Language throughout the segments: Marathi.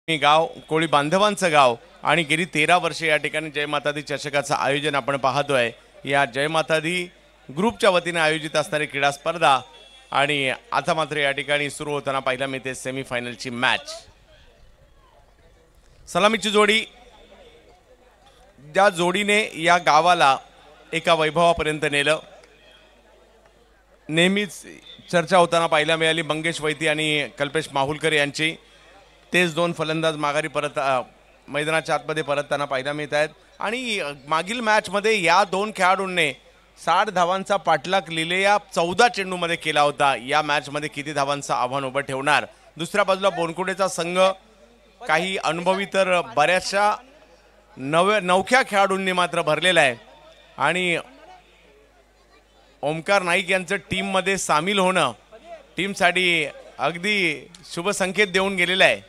गाव कोळी बांधवांचं गाव आणि गेली 13 वर्षे या ठिकाणी जय माता दी चषकाचं आयोजन आपण पाहतोय। या जय माता दी ग्रुपच्या वतीने आयोजित असणारी क्रीडा स्पर्धा आणि आता मात्र या ठिकाणी सुरू होताना पाहायला मिळते सेमीफायनलची मॅच। सलामीची जोडी, ज्या जोडीने या गावाला एका वैभवापर्यंत नेलं, नेहमीच चर्चा होताना पाहायला मिळाली मंगेश वैती आणि कल्पेश माहुलकर यांची। तेच दोन फलंदाज माघारी परत मैदानाच्या आतमध्ये परतताना पाहायला मिळत आहेत आणि मागील मॅचमध्ये या दोन खेळाडूंनी 60 धावांचा पाठलाग लिलेया 14 चेंडूमध्ये केला होता। या मॅचमध्ये किती धावांचं आव्हान उभं ठेवणार? दुसऱ्या बाजूला बोनकुडेचा संघ काही अनुभवी तर बऱ्याचशा नवख्या खेळाडूंनी मात्र भरलेला आहे आणि ओमकार नाईक यांचं टीममध्ये सामील होणं टीमसाठी अगदी शुभ संकेत देऊन गेलेला आहे।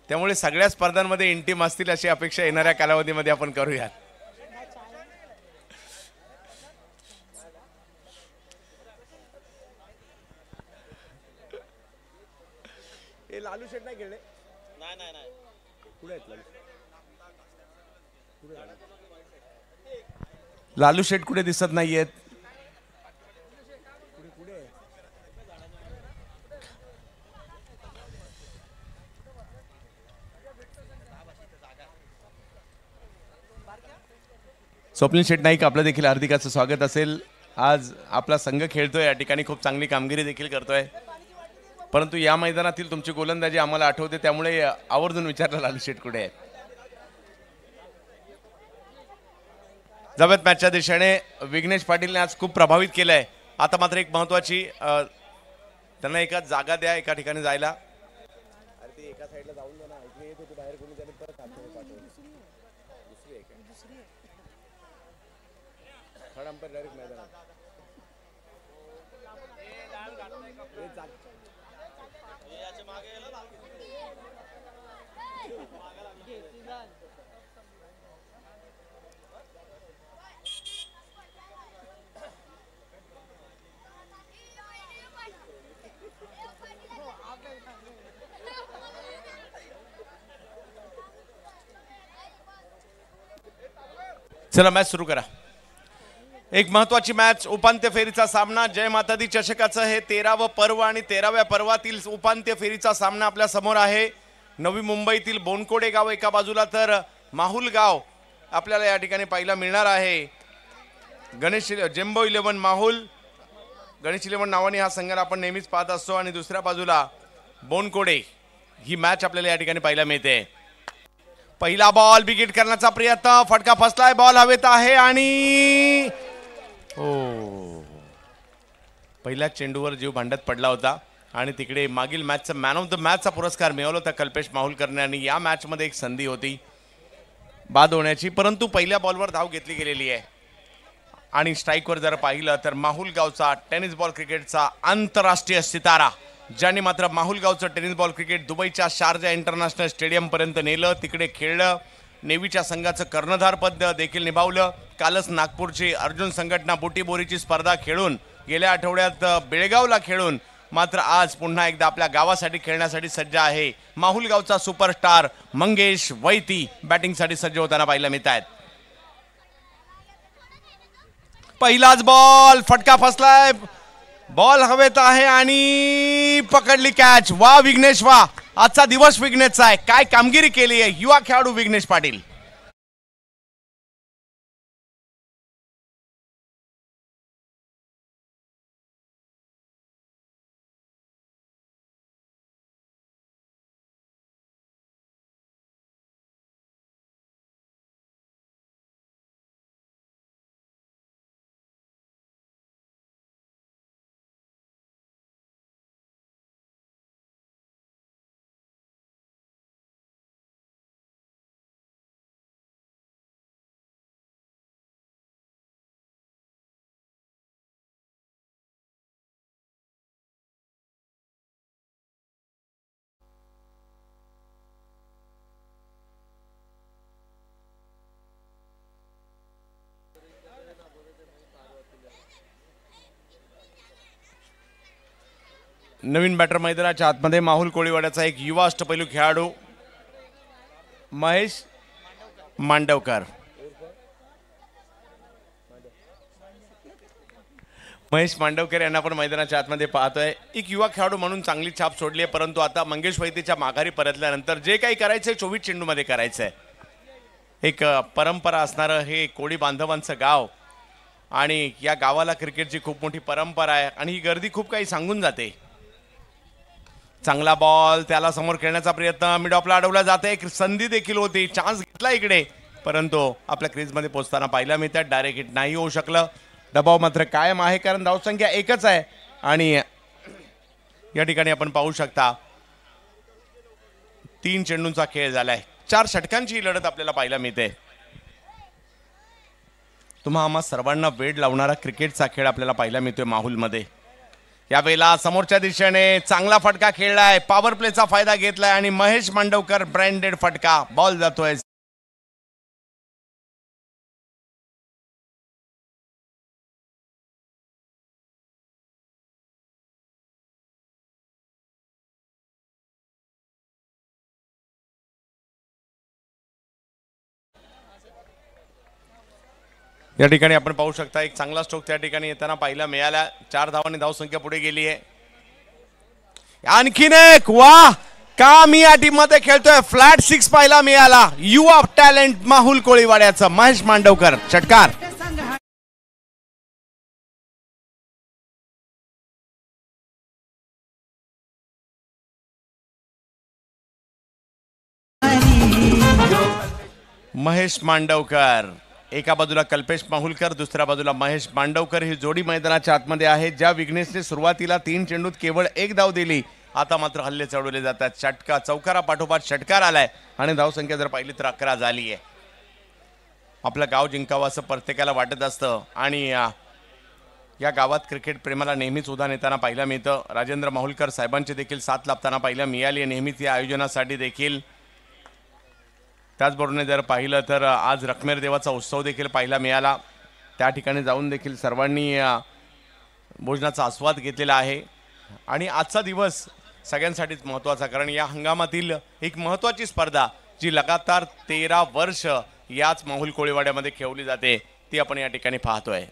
त्यामुळे सगळ्या स्पर्धांमध्ये इंटीम असतील अशी अपेक्षा येणाऱ्या कालावधीमध्ये आपण करूया। हे लालू शेट नाही खेळले? नाही कुठे आहेत लालू शेट? कुठे दिसत नाहीयेत? स्वप्नील शेट नाईक, आपलं देखील हार्दिकाचं स्वागत असेल। आज आपला संघ खेळतोय, या ठिकाणी खूप चांगली कामगिरी देखील करतोय, परंतु या मैदानातील तुमची गोलंदाजी आम्हाला आठवते, त्यामुळे आवर्जून विचारलं लालू शेट कुठे आहेत। जवळ मॅचच्या दिशेने विघ्नेश पाटीलने आज खूप प्रभावित केलंय। आता मात्र एक महत्वाची, त्यांना एका जागा द्या एका ठिकाणी जायला। अरे ते एका साईडला जाऊन ना, इकडे येत होते बाहेर, कोणी त्याने परत हात पाठवलं। दुसरी आहे का? थर्ड अंपायर डायरेक्ट मैदानात। चला मॅच सुरू करा। एक महत्वाची मॅच, उपांत्य फेरीचा सामना, जय माता दी चषकाचं हे 13वं पर्व आणि 13व्या पर्वातील उपांत्य फेरीचा सामना आपल्या समोर आहे। नवी मुंबईतील बोनकोडे गाव एका बाजूला तर माहुल गाव आपल्याला या ठिकाणी पाहायला मिळणार आहे। गणेश जेम्बो 11 माहुल, गणेश 11 नावाने हा संघ आपण नेहमीच पाहत असतो आणि दुसऱ्या बाजूला बोनकोडे, ही मॅच आपल्याला या ठिकाणी पाहायला मिळते। पहिला बॉल विकेट करण्याचा प्रयत्न, फटका फसलाय, बॉल हवेत आहे आणि पहिल्या चेंडूवर जीव भांडत पडला होता आणि तिकडे मागील मॅचचा मॅन ऑफ द मॅचचा पुरस्कार मिळवला होता कल्पेश माहुलकरने आणि या मॅचमध्ये एक संधी होती बाद होण्याची, परंतु पहिल्या बॉलवर धाव घेतली गेलेली आहे। आणि स्ट्राईकवर जर पाहिलं तर माहुल गावचा टेनिस बॉल क्रिकेटचा आंतरराष्ट्रीय सितारा, ज्याने मात्र माहुल गावचं टेनिस बॉल क्रिकेट दुबईच्या शारजा इंटरनॅशनल स्टेडियम पर्यंत नेलं, तिकडे खेळलं, नेव्हीच्या संघाचं कर्णधार पद देखील निभावलं। कालच नागपूरची अर्जुन संघटना बुटीबोरीची स्पर्धा खेळून, गेल्या आठवड्यात बेळगावला खेळून, मात्र आज पुन्हा एकदा आपल्या गावासाठी खेळण्यासाठी सज्ज आहे माहुल गावचा सुपरस्टार मंगेश वैती। बॅटिंगसाठी सज्ज होताना पाहायला मिळत आहेत। पहिलाच बॉल, फटका फसलाय, बॉल हवेत आहे आणि पकडली कॅच। वा विघ्नेश वा, आजचा दिवस विघ्नेशचा आहे, काय कामगिरी केली आहे युवा खेळाडू विघ्नेश पाटील। नवीन बॅटर मैदानाच्या आतमध्ये माहुल कोळीवाड्याचा एक युवा अष्टपैलू खेळाडू महेश मांडवकर. महेश मांडवकर यांना पण मैदानाच्या आतमध्ये पाहतोय. एक युवा खेळाडू म्हणून चांगली छाप सोडली आहे, परंतु आता मंगेश वैद्यच्या माघारी परतल्यानंतर जे काही करायचंय 24 चेंडूमध्ये करायचंय. एक परंपरा असणारं हे कोळी बांधवांचं गाव आणि या गावाला क्रिकेटची खूप मोठी परंपरा आहे आणि ही गर्दी खूप काही सांगून जाते. चांगला बॉल, त्याला समोर खेळण्याचा प्रयत्न, मिड ऑफला अडवला जाते. एक संधी देखील होती, चान्स घेतला इकडे, परंतु आपल्या क्रीजमध्ये पोहोचताना पाहिला मिळतात डायरेक्ट हिट नाही होऊ शकलं. दबाव मात्र कायम आहे कारण धावसंख्या एकच आहे आणि या ठिकाणी आपण पाहू शकता 3 चेंडूंचा खेळ झालाय. 4 षटकांची लढत आपल्याला पाहायला मिळते. तुम्हा आम्हा सर्वांना वेळ लावणारा क्रिकेटचा खेळ आपल्याला पाहायला मिळतोय माहुलमध्ये. यावेळेला समोरच्या दिशेने चांगला फटका खेळलाय, पॉवर प्लेचा फायदा घेतलाय आणि महेश मांडवकर ब्रँडेड फटका, बॉल जातोय. या ठिकाणी आपण पाहू शकता एक चांगला स्ट्रोक त्या ठिकाणी येताना पाहायला मिळाला. 4 धावांनी धावसंख्या पुढे गेली आहे. आणखीन एक, वा, का मी या टीम मध्ये खेळतोय. फ्लॅट 6 पाहायला मिळाला. युवा टॅलेंट माहुल कोळीवाड्याचं महेश मांडवकर, षटकार. महेश मांडवकर, एका बाजूला कल्पेश माहुलकर, दुसऱ्या बाजूला महेश मांडवकर, ही जोडी मैदानाच्या आतमध्ये आहे. ज्या विघ्नेशने सुरुवातीला 3 चेंडूत केवळ 1 धाव दिली, आता मात्र हल्ले चढवले जातात. षटका, चौकारा पाठोपाठ षटकार आलाय आणि धावसंख्या जर पाहिली तर 11 झाली आहे. आपलं गाव जिंकावं असं प्रत्येकाला वाटत असतं आणि या गावात क्रिकेट प्रेमाला नेहमीच उधाण येताना पाहायला मिळतं. राजेंद्र माहुलकर साहेबांची देखील साथ लाभताना पाहायला मिळाली आहे नेहमीच या आयोजनासाठी देखील. त्याचबरोबर जर पाहिलं तर आज रखमेर देवाचा उत्सव देखील पाहायला मिळाला. त्या ठिकाणी जाऊन देखील सर्वांनी भोजनाचा आस्वाद घेतलेला आहे आणि आजचा दिवस सगळ्यांसाठीच महत्त्वाचा, कारण या हंगामातील एक महत्त्वाची स्पर्धा जी लगातार 13 वर्ष याच माहुल कोळीवाड्यामध्ये खेळवली जाते ती आपण या ठिकाणी पाहतोय.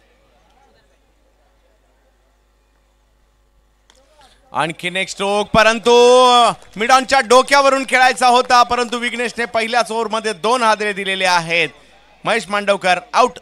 आणखीन एक स्ट्रोक, परंतु मिडॉनच्या डोक्यावरून खेळायचा होता, परंतु विघ्नेशने पहिल्याच ओव्हरमध्ये 2 हादरे दिलेले आहेत. महेश मांडवकर आउट.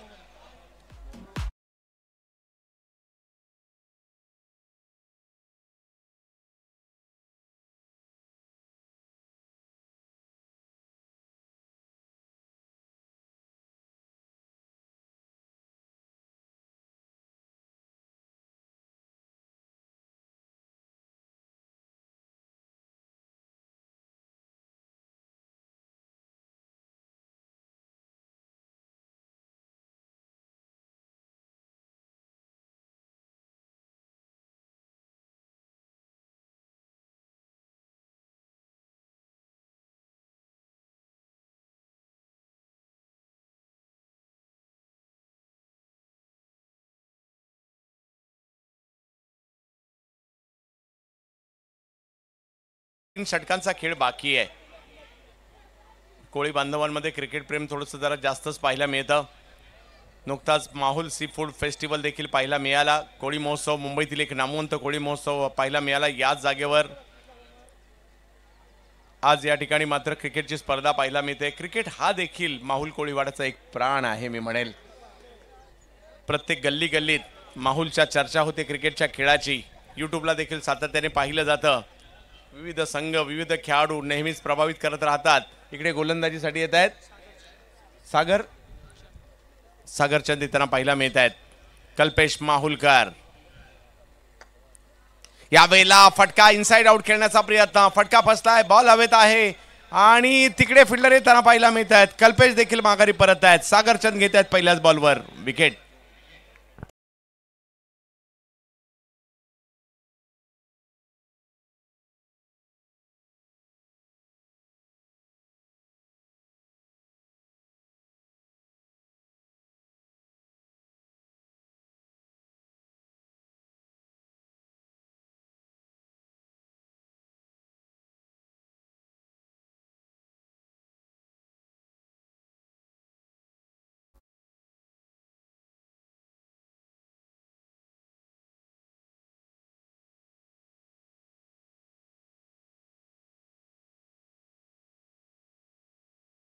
षटकांचा खेळ बाकी आहे. कोळी बांधवांमध्ये क्रिकेट प्रेम थोडंसं जरा जास्तच पाहायला मिळतं. नुकताच माहुल सी फूड फेस्टिवल देखील पाहायला मिळाला. कोळी महोत्सव, मुंबईतील एक नामवंत कोळी महोत्सव पाहायला मिळाला याच जागेवर. आज या ठिकाणी मात्र क्रिकेटची स्पर्धा पाहायला मिळते. क्रिकेट हा देखील माहुल कोळीवाड्याचा एक प्राण आहे मी म्हणेल. प्रत्येक गल्ली गल्लीत माहुलच्या चर्चा होते क्रिकेटच्या खेळाची. यूट्यूबला देखील सातत्याने पाहिलं जातं. विविध संघ, विविध खेळाडू नेहमीच प्रभावित करत राहतात. इकडे गोलंदाजीसाठी येत आहेत सागरचंद त्यांना पाहायला मिळत आहेत. कल्पेश माहुलकर, यावेळेला फटका, इनसाइड आउट खेळण्याचा प्रयत्न, फटका फसलाय, बॉल हवेत आहे आणि तिकडे फिल्डर येताना पाहायला मिळत आहेत. कल्पेश देखील माघारी परत आहेत. सागरचंद घेत आहेत पहिल्याच बॉलवर विकेट.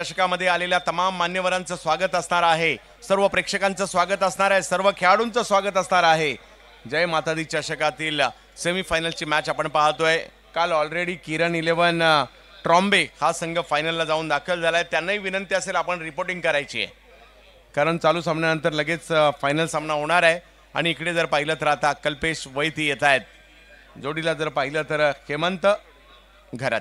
दशकामध्ये आलेल्या तमाम मान्यवरांचं स्वागत असणार आहे, सर्व प्रेक्षकांचं स्वागत असणार आहे, सर्व खेळाडूंचं स्वागत असणार आहे. जय माता दी चषकातील सेमीफायनलची मॅच आपण पाहतोय. काल ऑलरेडी किरण 11 ट्रॉम्बे हा संघ फायनलला जाऊन दाखल झालाय. त्यांनाही विनंती असेल आपण रिपोर्टिंग करायची आहे, कारण चालू सामन्यानंतर लगेच फायनल सामना होणार आहे. आणि इकडे जर पाहिलं तर आता कल्पेश वैती येत आहेत जोडीला. जर पाहिलं तर हेमंत घरात.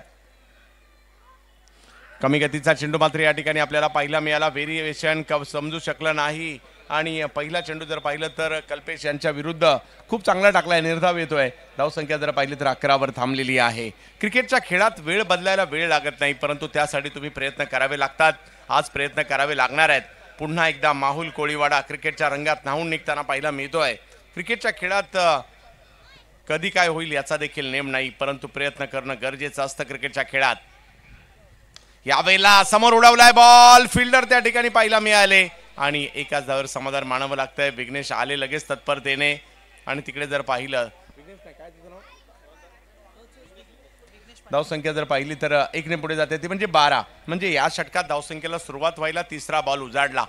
कमी गतीचा चेंडू मात्र या ठिकाणी आपल्याला पाहायला मिळाला. व्हेरिएशन समजू शकलं नाही. आणि पहिला चेंडू जर पाहिलं तर कल्पेश यांच्या विरुद्ध खूप चांगला टाकलाय, निर्धाव येतोय. धावसंख्या जर पाहिली तर 11वर थांबलेली आहे. क्रिकेटच्या खेळात वेळ बदलायला वेळ लागत नाही, परंतु त्यासाठी तुम्ही प्रयत्न करावे लागतात. आज प्रयत्न करावे लागणार आहेत. पुन्हा एकदा माहुल कोळीवाडा क्रिकेटच्या रंगात न्हावून निघताना पाहायला मिळतोय. क्रिकेटच्या खेळात कधी काय होईल याचा देखील नेम नाही, परंतु प्रयत्न करणं गरजेचं असतं क्रिकेटच्या खेळात. यावेळेला समोर उडवलाय बॉल, फिल्डर त्या ठिकाणी पाहायला मिळाले आणि एकाच धावावर समाधान मानावं लागतंय. विघ्नेश आले लगेच तत्परतेने. आणि तिकडे जर पाहिलं धावसंख्या जर पाहिली तर 1 ने पुढे जाते, ती म्हणजे 12. म्हणजे या षटकात धावसंख्येला सुरुवात व्हायला तिसरा बॉल उजाडला.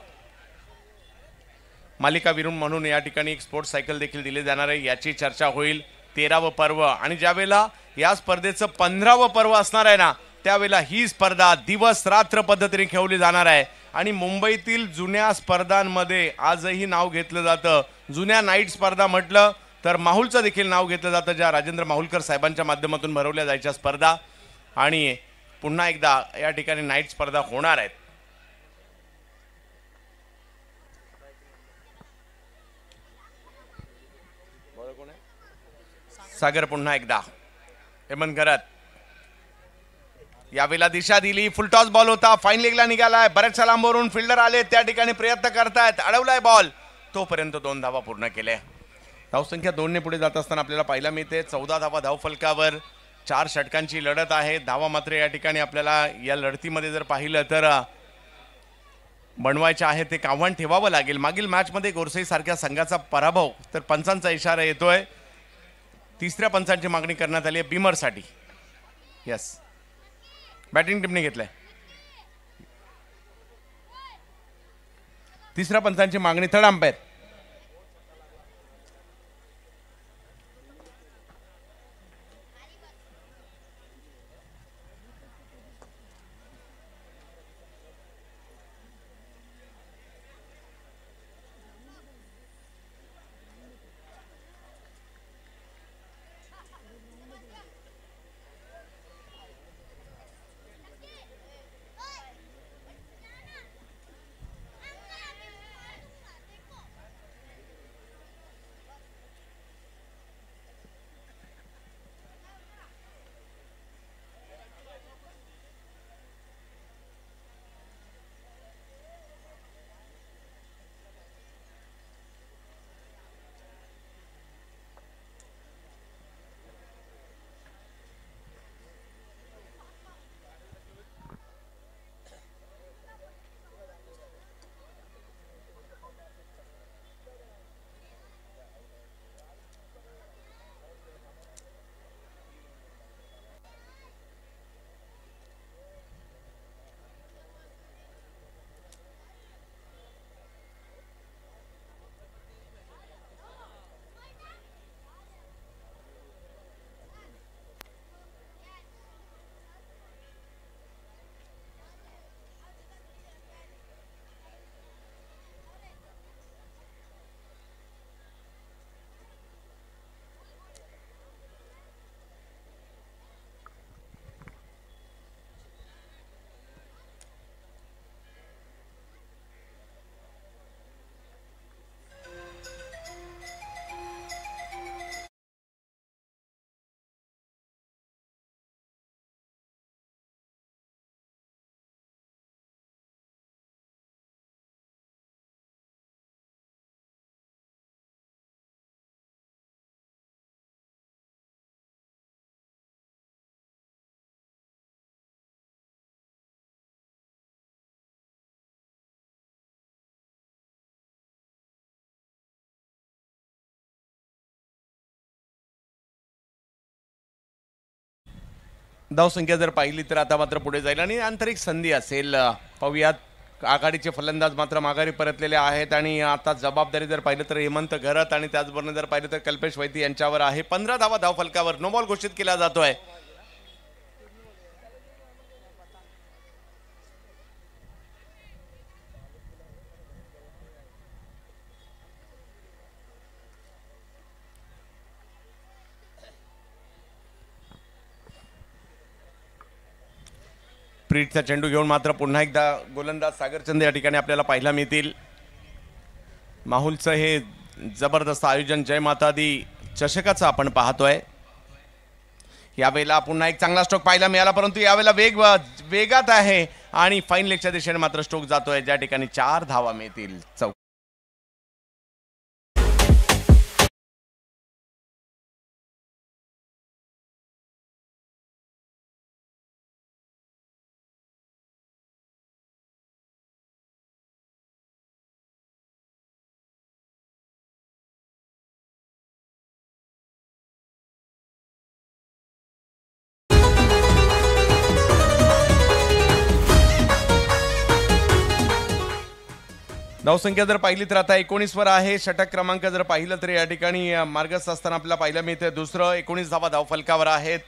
मालिका विरून म्हणून या ठिकाणी एक स्पोर्ट्स सायकल देखील दिली जाणार आहे, याची चर्चा होईल. 13वं पर्व आणि ज्यावेळेला या स्पर्धेचं 15वं पर्व असणार आहे ना, त्यावेळेला ही स्पर्धा दिवस रात्र पद्धतीने खेळवली जाणार आहे. आणि मुंबईतील जुन्या स्पर्धांमध्ये आजही नाव घेतलं जातं. जुन्या नाईट स्पर्धा म्हटलं तर माहुलचं देखील नाव घेतलं जातं, ज्या राजेंद्र माहुलकर साहेबांच्या माध्यमातून भरवल्या जायच्या स्पर्धा. आणि पुन्हा एकदा या ठिकाणी नाईट स्पर्धा होणार आहेत. सागर पुन्हा एकदा, हेमंत घरात. यावेळेला दिशा दिली, फुलटॉस बॉल होता, फाईन लेगला निघालाय. बऱ्याचशा लांबवरून फिल्डर आले, त्या ठिकाणी प्रयत्न करतायत, अडवलाय बॉल. तोपर्यंत 2 धावा पूर्ण केल्या. धावसंख्या 2 ने पुढे जात असताना आपल्याला पाहायला मिळते 14 धावा धावफलकावर. 4 षटकांची लढत आहे. धावा मात्र या ठिकाणी आपल्याला या लढतीमध्ये जर पाहिलं तर बनवायचे आहे, ते आव्हान ठेवावं लागेल. मागील मॅचमध्ये गोरसई सारख्या संघाचा पराभव, तर पंचांचा इशारा येतोय. तिसऱ्या पंचांची मागणी करण्यात आली आहे बिमरसाठी. यस, बॅटिंग टीमने घेतलंय. तिसऱ्या पंचांची मागणी थर्ड अंपायर. धावसंख्या जर पाहिली तर आता मात्र पुढे जाईल आणि नंतर एक संधी असेल. पाहूयात आघाडीचे फलंदाज मात्र माघारी परतलेले आहेत आणि आता जबाबदारी जर पाहिलं तर हेमंत घरत आणि त्याचबरोबर जर पाहिलं तर कल्पेश वैती यांच्यावर आहे. 15 धावा धावफलकावर नो बॉल घोषित केला जातोय. प्रीतचा चेंडू घेऊन मात्र पुन्हा एकदा गोलंदाज सागरचंद या ठिकाणी आपल्याला पाहायला मिळतील. माहुलचं हे जबरदस्त आयोजन जय माता दी चषकाचं आपण पाहतोय. यावेळेला पुन्हा एक चांगला स्ट्रोक पाहायला मिळाला परंतु यावेळेला वेगात आहे आणि फाईन लेगच्या दिशेने मात्र स्ट्रोक जातोय ज्या ठिकाणी 4 धावा मिळतील. धावसंख्या जर पाहिली तर आता 19 वर आहे. षटक क्रमांक जर पाहिलं तर या ठिकाणी मार्गस्थ असताना आपल्याला पाहायला मिळते दुसरं. 19 धावा धावफलकावर आहेत.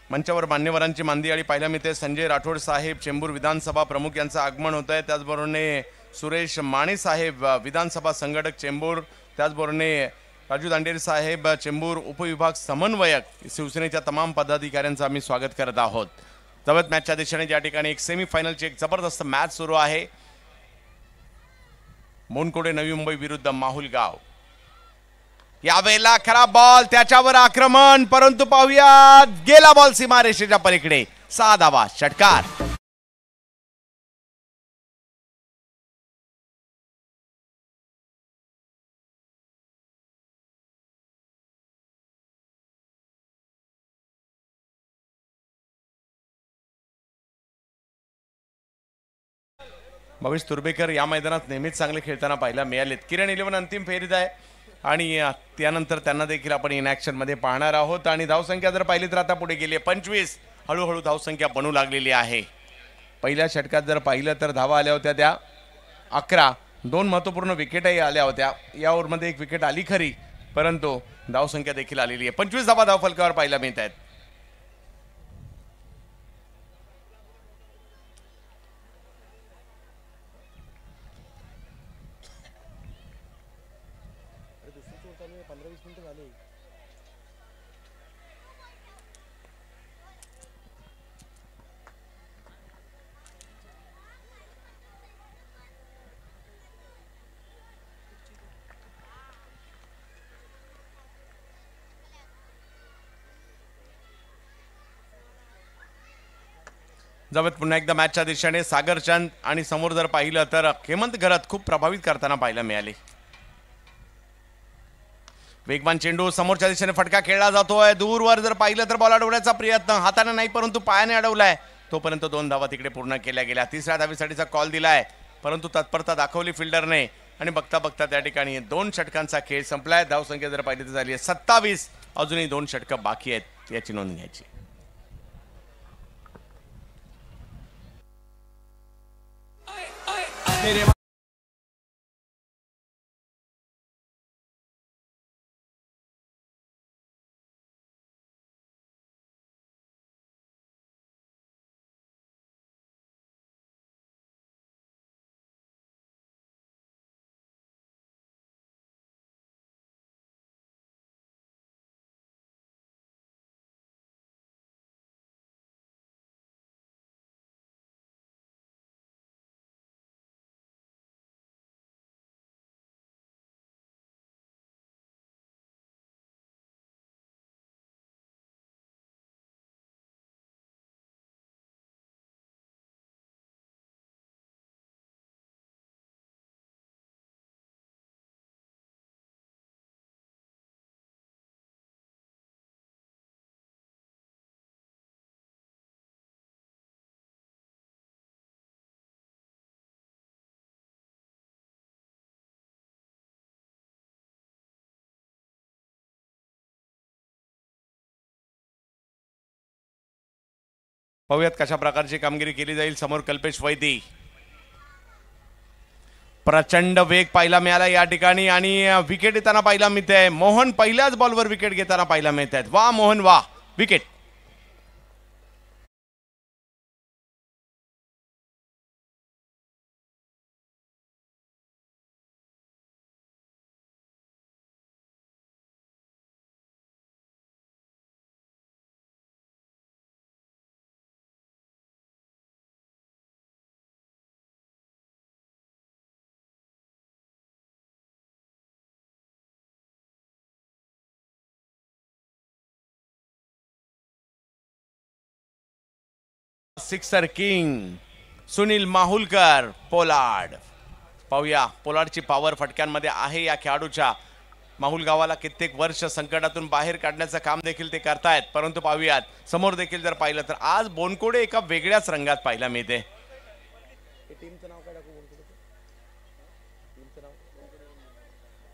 मंचावर मान्यवरांची मांदियाळी पाहायला मिळते. संजय राठोड साहेब चेंबूर विधानसभा प्रमुख यांचं आगमन होत आहे. त्याचबरोबरने सुरेश माने साहेब विधानसभा संघटक चेंबूर, त्याचबरोबरने राजू दांडेर साहेब चेंबूर उपविभाग समन्वयक शिवसेनेच्या तमाम पदाधिकाऱ्यांचं आम्ही स्वागत करत आहोत. जवळ मॅचच्या दिशेने ज्या ठिकाणी एक सेमीफायनलची एक जबरदस्त मॅच सुरू आहे. मोनकोडे नवी मुंबई विरुद्ध माहुल गाव. यावेळेला खराब बॉल, त्याच्यावर आक्रमण, परंतु पाहूया गेला बॉल सीमारेषेच्या पलीकडे. 6 धावा षटकार. भविष तुर्बेकर या मैदानात नेहमीच चांगले खेळताना पाहायला मिळालेत. किरण 11 अंतिम फेरीत आहे आणि त्यानंतर त्यांना देखील आपण इन ॲक्शन मध्ये पाहणार आहोत. आणि धावसंख्या जर पाहिली तर आता पुढे गेली 25. हळूहळू धावसंख्या बनू लागलेली आहे. पहिल्या षटकात जर पाहिलं तर धावा आल्या होत्या त्या 11. 2 महत्त्वपूर्ण विकेटही आल्या होत्या. या ओव्हरमध्ये एक विकेट आली खरी परंतु धावसंख्या देखील आलेली आहे. 25 धावा धावफलकावर पाहायला मिळत आहेत. जवळ पुन्हा एकदा मॅचच्या दिशेने सागरचंद आणि समोर जर पाहिलं तर हेमंत घरत खूप प्रभावित करताना पाहायला मिळाले. वेगवान चेंडू समोरच्या दिशेने फटका खेळला जातोय. दूरवर जर पाहिलं तर बॉल अडवण्याचा प्रयत्न हाताने नाही परंतु पायाने अडवलाय. तोपर्यंत 2 धावा तिकडे पूर्ण केल्या गेल्या. तिसऱ्या धावेसाठीचा कॉल दिलाय परंतु तत्परता दाखवली फिल्डरने आणि बघता बघता त्या ठिकाणी 2 षटकांचा खेळ संपलाय. धावसंख्या जर पाहिली तर झाली 27. अजूनही 2 षटकं बाकी आहेत याची नोंद घ्यायची. पाहूयात कशा प्रकारची कामगिरी केली जाईल. समोर कल्पेश वैदी, प्रचंड वेग पाहायला मिळाला या ठिकाणी आणि विकेट येताना पाहायला मिळते. मोहन पहिल्याच बॉलवर विकेट घेताना पाहायला मिळत आहेत. वा मोहन वा, wicket. Sixer king Sunil Mahulkar Pollard. पाहूया पोलार्डची पॉवर फटक्यांमध्ये आहे या खेळाडूच्या. माहुल गावाला कित्येक वर्ष संकटातून बाहेर काढण्याचं काम देखील ते करतायत. परंतु पाहूयात समोर देखील जर पाहिलं तर आज बोनकोडे एका वेगळ्याच रंगात पाहायला मिळते.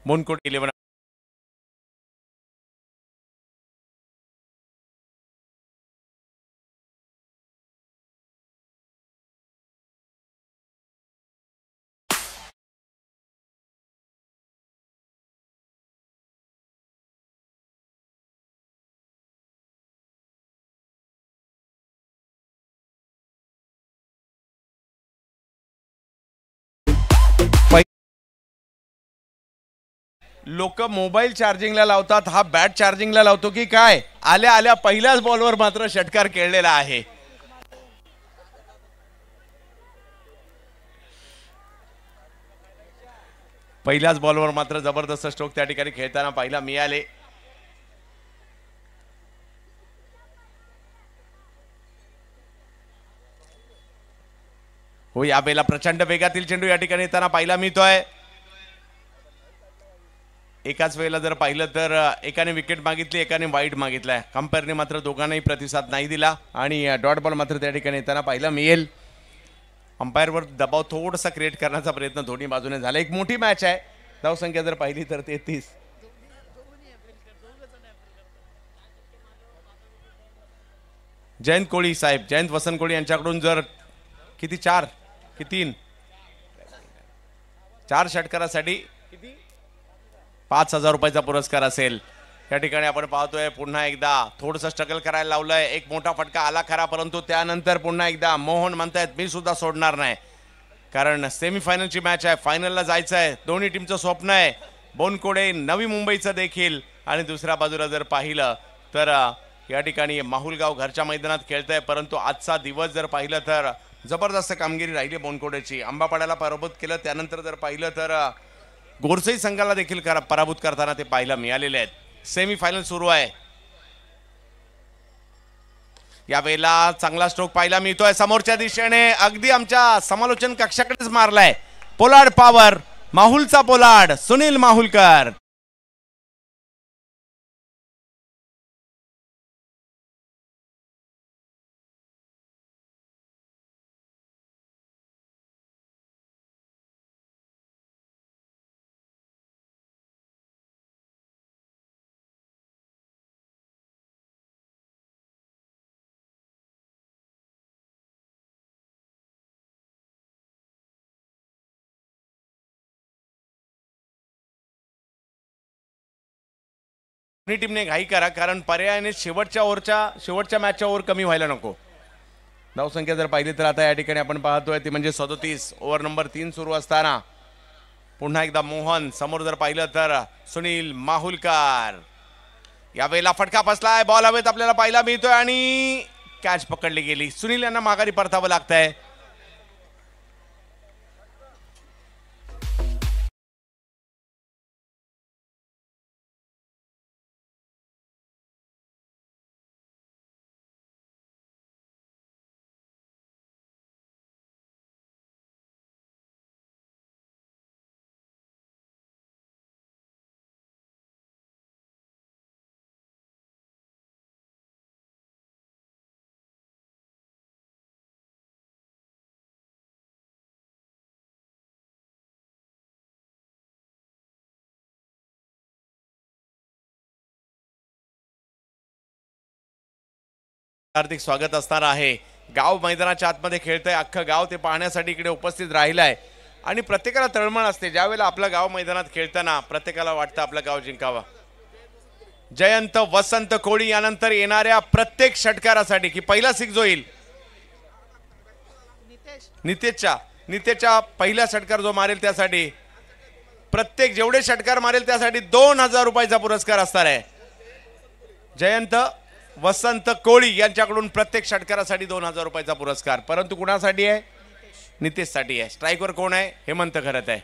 बोनकोडे 11. लोक मोबाईल चार्जिंगला लावतात, हा बॅट चार्जिंगला लावतो की काय? आल्या आल्या पहिल्याच बॉलवर मात्र षटकार खेळलेला आहे. पहिल्याच बॉलवर मात्र जबरदस्त स्ट्रोक त्या ठिकाणी खेळताना पाहायला मिळाले. हो, यावेळेला प्रचंड वेगातील चेंडू या ठिकाणी येताना पाहायला मिळतोय. एकाच वेळेला जर पाहिलं तर एकाने विकेट मागितली, एकाने वाईट मागितलाय. कंपेअरने मात्र दोघांनाही प्रतिसाद नाही दिला आणि डॉट बॉल मात्र त्या ठिकाणी येताना पाहायला मिळेल. अंपायरवर दबाव थोडासा क्रिएट करण्याचा प्रयत्न दोन्ही बाजूने झाला. एक मोठी मॅच आहे. धावसंख्या जर पाहिली तर 33. जयंत कोळी साहेब, जयंत वसंत कोळी यांच्याकडून जर किती 4 की 3 4 षटकारासाठी 5,000 रुपयाचा पुरस्कार असेल. या ठिकाणी आपण पाहतोय पुन्हा एकदा थोडंसं स्ट्रगल करायला लावलंय. एक मोठा फटका आला खरा, परंतु त्यानंतर पुन्हा एकदा मोहन म्हणतायत मी सुद्धा सोडणार नाही, कारण सेमीफायनलची मॅच आहे, फायनलला जायचं आहे. दोन्ही टीमचं स्वप्न आहे. बोनकोडे नवी मुंबईचं देखील. आणि दुसऱ्या बाजूला जर पाहिलं तर या ठिकाणी माहुलगाव घरच्या मैदानात खेळतंय, परंतु आजचा दिवस जर पाहिलं तर जबरदस्त कामगिरी राहिली बोनकोडेची. आंबापाड्याला पराभूत केलं, त्यानंतर जर पाहिलं तर गोरसई संघाला देखील पराभूत करताना ते पाहायला मिळालेले आहेत. सेमीफायनल सुरू आहे. यावेळेला चांगला स्ट्रोक पाहायला मिळतोय समोरच्या दिशेने, अगदी आमच्या समालोचन कक्षाकडेच मारलाय. पोलार्ड पॉवर, माहुलचा पोलार्ड सुनील माहुलकर. टीमने घाई करा, कारण पर्यायाने शेवटच्या मॅचच्या ओव्हर कमी व्हायला नको. धावसंख्या जर पाहिली तर आता या ठिकाणी आपण पाहतोय ती म्हणजे 37. ओव्हर नंबर 3 सुरू असताना पुन्हा एकदा मोहन, समोर जर पाहिलं तर सुनील माहुलकर. यावेळेला फटका फसलाय, बॉल हवेत आपल्याला पाहायला मिळतोय आणि कॅच पकडली गेली. सुनील यांना माघारी परतावं लागतंय. हार्दिक स्वागत असणार आहे गाव मैदानाच्या आतमध्ये खेळतंय, अख्खं गाव ते पाहण्यासाठी इकडे उपस्थित राहिलं आहे आणि प्रत्येकाला तळमळ असते ज्यावेळेला आपलं गाव मैदानात खेळताना प्रत्येकाला वाटतं आपलं गाव जिंकावं. जयंत वसंत कोळी यानंतर येणाऱ्या प्रत्येक षटकारासाठी की पहिला सिक्स होईल नितेशच्या पहिला षटकार जो मारेल त्यासाठी प्रत्येक जेवढे षटकार मारेल त्यासाठी 2000 रुपयाचा पुरस्कार असणार आहे. जयंत वसंत कोळी यांच्याकडून प्रत्येक षटकारासाठी 2000 रुपयाचा पुरस्कार. परंतु कुणासाठी आहे? नितेशसाठी आहे. स्ट्राईकवर कोण आहे? हेमंत खरत आहे.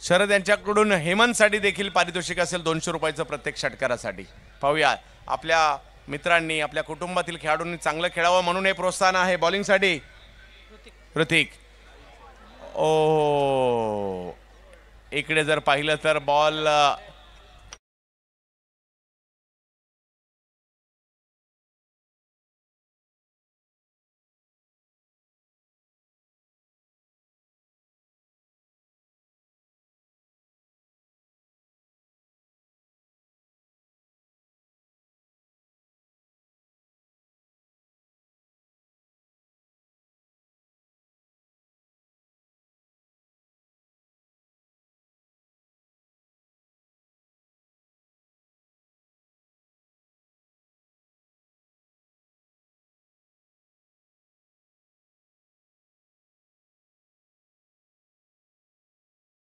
शरद यांच्याकडून हेमंतसाठी देखील पारितोषिक असेल 200 रुपयाचं प्रत्येक षटकारासाठी. पाहूया आपल्या मित्रांनी आपल्या कुटुंबातील खेळाडूंनी चांगलं खेळावं म्हणून हे प्रोत्साहन आहे. बॉलिंगसाठी ऋतिक. ओ इकडे जर पाहिलं तर बॉल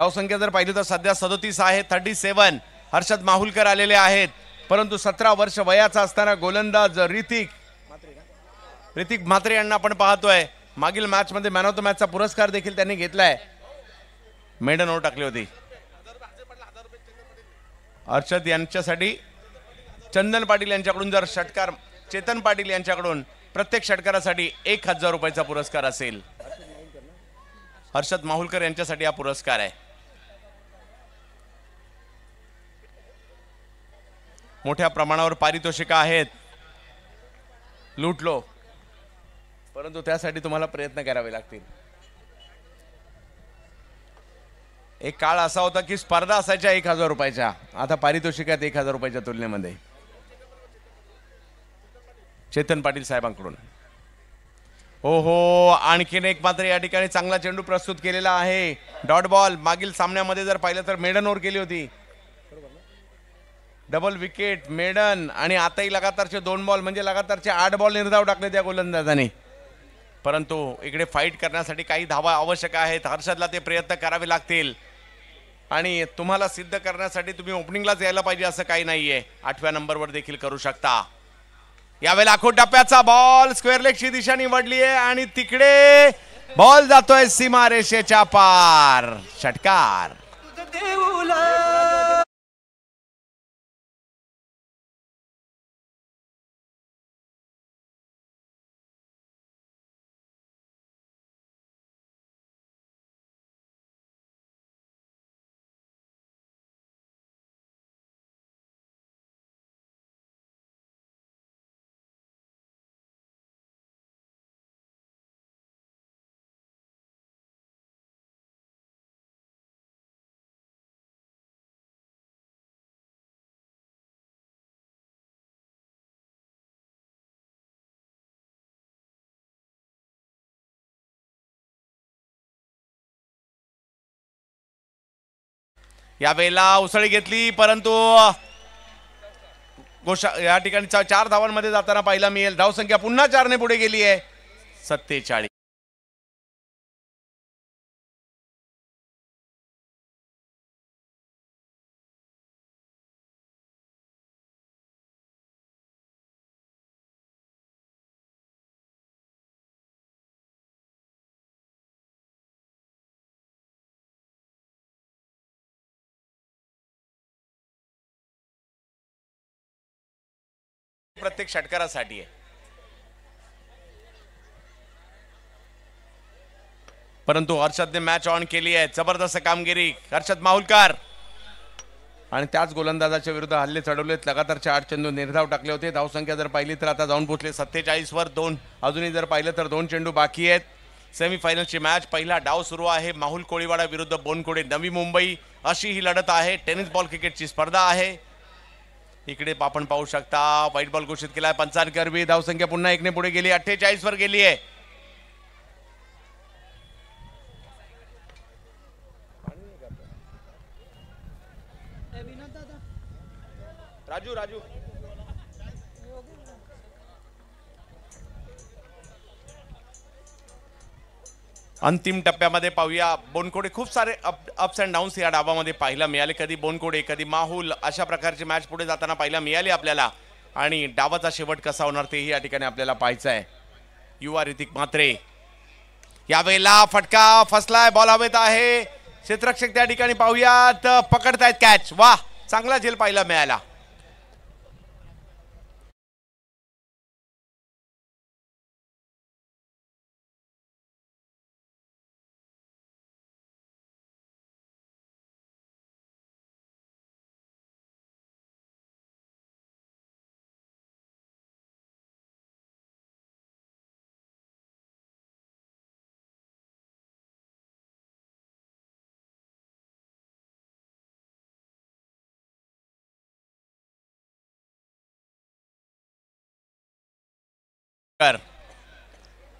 धावसंख्या जर पाहिली तर सध्या 37 आहे. 37 हर्षद माहुलकर आलेले आहेत. परंतु 17 वर्ष वयाचा असताना गोलंदाज ऋतिक म्हात्रे यांना आपण पाहतोय. मागील मॅच मध्ये मॅन ऑफ द मॅचचा पुरस्कार देखील त्यांनी घेतलाय. मेडन ओव्हर टाकली होती. हर्षद यांच्यासाठी चंदन पाटील यांच्याकडून जर षटकार चेतन पाटील यांच्याकडून प्रत्येक षटकारासाठी 1000 रुपयाचा पुरस्कार असेल. हर्षद माहुलकर यांच्यासाठी हा पुरस्कार आहे. मोठ्या प्रमाणावर पारितोषिक आहेत. लुटलो परंतु त्यासाठी तुम्हाला प्रयत्न करावे लागतील. एक काळ असा होता की स्पर्धा असायच्या 1000 रुपयाच्या. आता पारितोषिकात 1000 रुपयाच्या तुलनेमध्ये. चेतन पाटील साहेबांकडून हो आणखीन एक मात्र या ठिकाणी चांगला चेंडू प्रस्तुत केलेला आहे. Dot ball. मागील सामन्यामध्ये जर पाहिलं तर मेडन ओव्हर केली होती. डबल विकेट मेडन आणि आताही लगातारचे 2 बॉल म्हणजे लगातारचे 8 बॉल निर्धाव टाकले त्या गोलंदाजाने. परंतु इकडे फाईट करण्यासाठी काही धावा आवश्यक आहेत. हर्षदला ते प्रयत्न करावे लागतील आणि तुम्हाला सिद्ध करण्यासाठी तुम्ही ओपनिंगलाच यायला पाहिजे असं काही नाहीये. 8व्या नंबरवर देखील करू शकता. यावेळेला आखो टप्प्याचा बॉल स्क्वेअर लेगची दिशा निवडली आहे आणि तिकडे बॉल जातोय सीमारेषेच्या पार. षटकार. यावेळेला उसळी घेतली परंतु या ठिकाणी 4 धावांमध्ये जाताना पाहायला मिळेल. धावसंख्या पुन्हा 4 ने पुढे गेली आहे. 47. प्रत्येक षटकारासाठी आहे. परंतु हर्षदने मॅच ऑन केली आहे. जबरदस्त कामगिरी हर्षद माहुलकर आणि त्याच गोलंदाजाच्या विरुद्ध हल्ले चढवलेत. लगातारचे 8 चेंडू निर्धाव टाकले होते. धावसंख्या जर पाहिली तर आता जाऊन पोहोचले 47 वर. 2 अजूनही जर पाहिलं तर 2 चेंडू बाकी आहेत. सेमीफायनलची मॅच पहिला डाव सुरू आहे. माहुल कोळीवाडा विरुद्ध बोनकोडे नवी मुंबई. अशी ही लढत आहे. टेनिस बॉल क्रिकेटची स्पर्धा आहे. इकडे आपण पाहू शकता व्हाईट बॉल घोषित केलाय. पंचांकरवी धावसंख्या पुन्हा 1 ने पुढे गेली, 48 वर गेली आहे. राजू राजू अंतिम टप्प्यामध्ये पाहूया. बोनकोडे खूप सारे अप्स अँड डाऊन्स या डावामध्ये पाहायला मिळाले. कधी बोनकोडे कधी माहुल अशा प्रकारची मॅच पुढे जाताना पाहायला मिळाली आपल्याला. आणि डावाचा शेवट कसा होणार तेही या ठिकाणी आपल्याला पाहायचं आहे. युवा ऋतिक म्हात्रे यावेळेला फटका फसलाय. बॉल हवेत आहे. क्षेत्ररक्षक त्या ठिकाणी पाहूयात पकडतायत कॅच. वा चांगला झेल पाहायला मिळाला.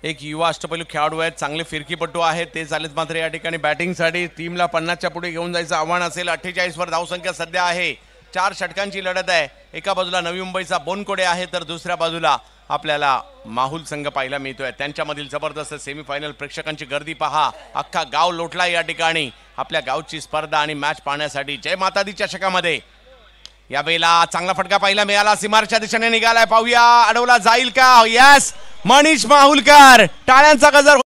एक युवा अष्टपैलू खेळाडू आहेत, चांगले फिरकीपटू आहेत. ते झालेत मात्र या ठिकाणी बॅटिंगसाठी टीमला 50च्या पुढे घेऊन जायचं आव्हान असेल. 48 वर धावसंख्या सध्या आहे. 4 षटकांची लढत आहे. एका बाजूला नवी मुंबईचा बोनकोडे आहे तर दुसऱ्या बाजूला आपल्याला माहुल संघ पाहायला मिळतोय. त्यांच्यामधील जबरदस्त सेमीफायनल. प्रेक्षकांची गर्दी पहा. अख्खा गाव लोटला या ठिकाणी आपल्या गावची स्पर्धा आणि मॅच पाहण्यासाठी. जय माता दी चषकामध्ये यावेळेला चांगला फटका पाहायला मिळाला. सीमारच्या दिशेने निघालाय. पाहूया अडवला जाईल का. यस मनीष माहुलकर. टाळ्यांचा गजर.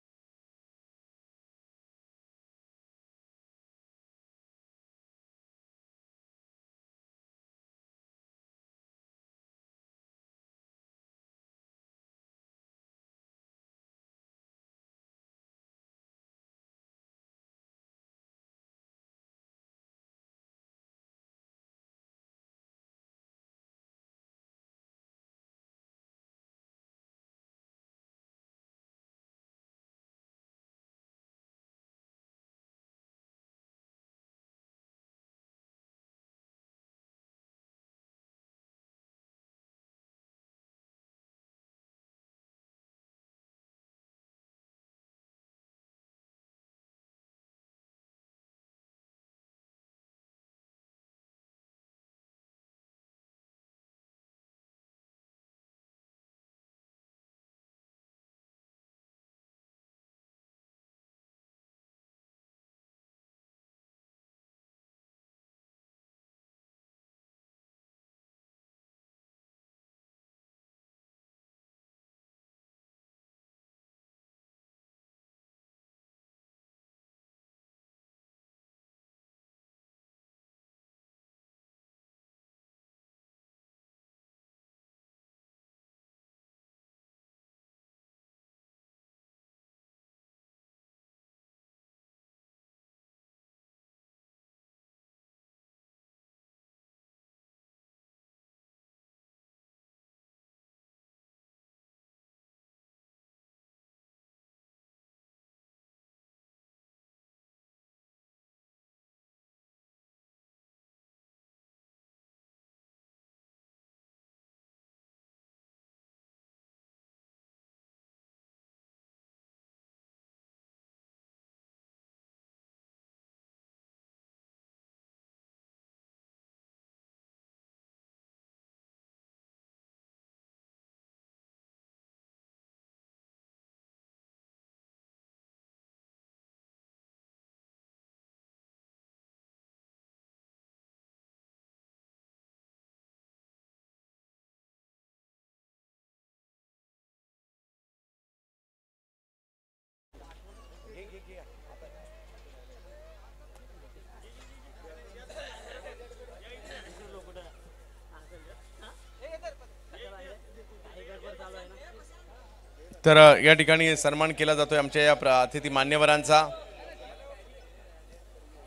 तर या ठिकाणी सन्मान केला जातोय आमच्या या अतिथी मान्यवरांचा.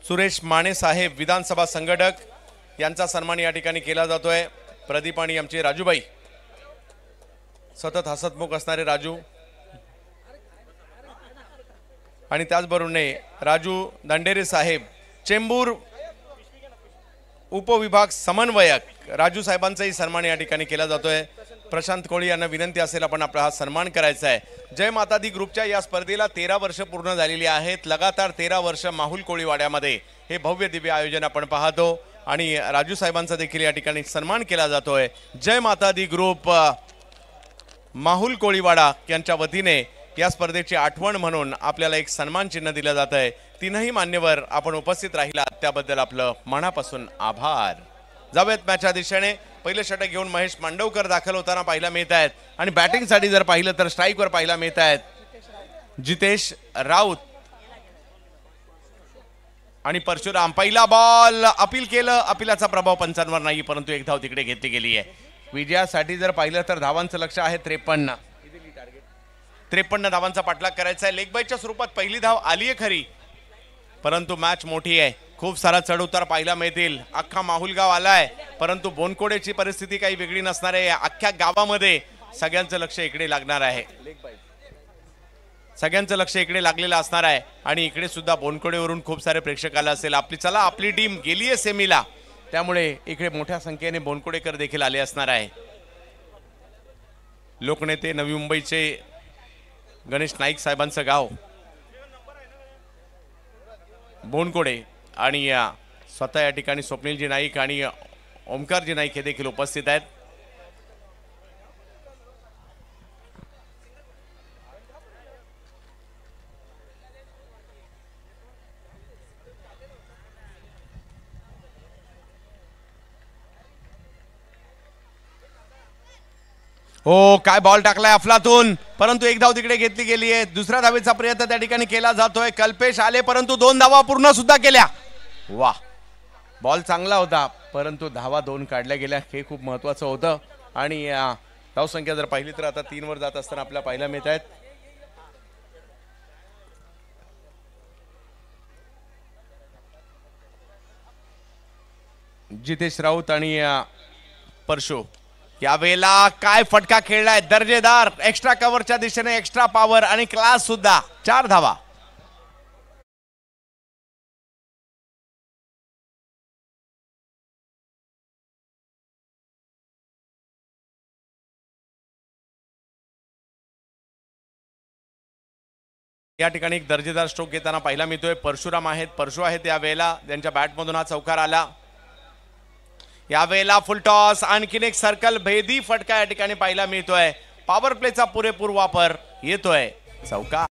सुरेश माने साहेब विधानसभा संघटक यांचा सन्मान या ठिकाणी केला जातोय. प्रदीप आणि आमचे राजूबाई सतत हसतमुख असणारे राजू आणि त्याचबरोबर राजू दंडेरे साहेब चेंबूर उपविभाग समन्वयक राजू साहेबांचाही सन्मान या ठिकाणी केला जातोय। प्रशांत कोळी यांना विनंती असेल आपण आपला हा सन्मान करायचा आहे। जय माता दी ग्रुपच्या या स्पर्धेला 13 वर्ष पूर्ण झालेली आहेत। लगातार 13 वर्ष माहुल कोळीवाड्यामध्ये हे भव्य दिव्य आयोजन आपण पाहतो आणि राजू साहेबांचा देखील या ठिकाणी सन्मान केला जातोय। जय माता दी ग्रुप माहुल कोळीवाडा यांच्या वतीने या स्पर्धेची आठवण म्हणून आपल्याला एक सन्मान चिन्ह दिलं जात आहे। तीनही मान्यवर आपण उपस्थित राहिलात त्याबद्दल आपलं मनापासून आभार। जाऊयात मॅचच्या दिशेने। पहिले षटक घेऊन महेश मांडवकर दाखल होताना पाहायला मिळत आहेत आणि बॅटिंगसाठी जर पाहिलं तर स्ट्राईकवर पाहायला मिळत आहेत जितेश राऊत आणि परशुराम। पहिला बॉल अपील केलं, अपीलाचा प्रभाव पंचांवर नाही, परंतु एक धाव तिकडे घेतली गेली आहे। विजयासाठी जर पाहिलं तर धावांचं लक्ष आहे 53 धावांचा पाठलाग करायचा आहे। लेग बायच्या स्वरूपात पहिली धाव आली आहे खरी, परंतु मॅच मोठी आहे, खूप सारा चढउतार पाहायला मिळतील। अख्खा माहुलगाव आलाय, परंतु बोनकोडेची परिस्थिती काही वेगळी नसणार आहे। अख्ख्या गावामध्ये सगळ्यांचं लक्ष इकडे लागणार आहे, सगळ्यांचं लक्ष इकडे लागलेलं असणार आहे आणि इकडे सुद्धा बोनकोडेवरून खूप सारे प्रेक्षक आले असेल। आपली टीम गेली आहे सेमीला, त्यामुळे इकडे मोठ्या संख्येने बोनकोडेकर देखील आले असणार आहे। लोकनेते नवी मुंबईचे गणेश नाईक साहेबांचं गाव बोनकोडे आणि स्वतः या ठिकाणी स्वप्नीलजी नाईक आणि ओमकारजी नाईक हे देखील उपस्थित आहेत। हो, काय बॉल टाकलाय अफलातून, परंतु एक धाव तिकडे घेतली गेली आहे। दुसऱ्या धावेचा प्रयत्न त्या ठिकाणी केला जातोय। कल्पेश आले, परंतु 2 धावा पूर्ण सुद्धा केल्या। वाह, बॉल चांगला होता, परंतु धावा 2 काढल्या गेल्या, हे खूप महत्वाचं होतं। आणि धाव संख्या जर पाहिली तर आता 3 वर जात असताना आपल्याला पाहायला मिळत आहेत जितेश राऊत आणि परशु। यावेळेला काय फटका खेळलाय, दर्जेदार, एक्स्ट्रा कव्हरच्या दिशेने एक्स्ट्रा पॉवर आणि क्लास सुद्धा। 4 धावा। या ठिकाणी एक दर्जेदार स्ट्रोक घेताना पाहायला मिळतोय परशुराम आहेत, परशु आहेत यावेळेला, त्यांच्या बॅटमधून हा चौकार आला। यावेळेला फुल टॉस, आणखीन एक सर्कल भेदी फटका या ठिकाणी पाहायला मिळतोय। पॉवर प्लेचा पुरेपूर वापर येतोय, चौकार।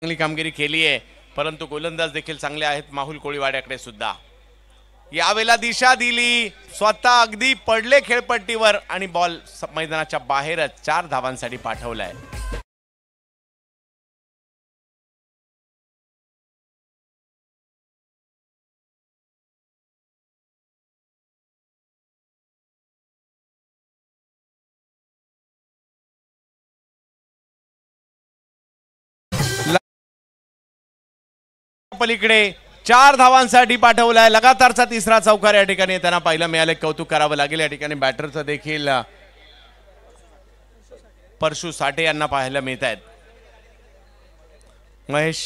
चांगली कामगिरी केली आहे, परंतु गोलंदाज देखील चांगले आहेत माहुल कोळीवाड्याकडे सुद्धा। यावेळेला दिशा दिली, स्वतः अगदी पडले खेळपट्टीवर आणि बॉल मैदानाच्या बाहेरच 4 धावांसाठी पाठवलाय। पलीकडे 4 धावांसाठी पाठवलाय, लगातारचा तिसरा चौकार या ठिकाणी त्यांना पाहायला मिळाले, कौतुक करावं लागेल। या ठिकाणी बॅटरचं देखील परशु साठे यांना पाहायला मिळत आहेत। महेश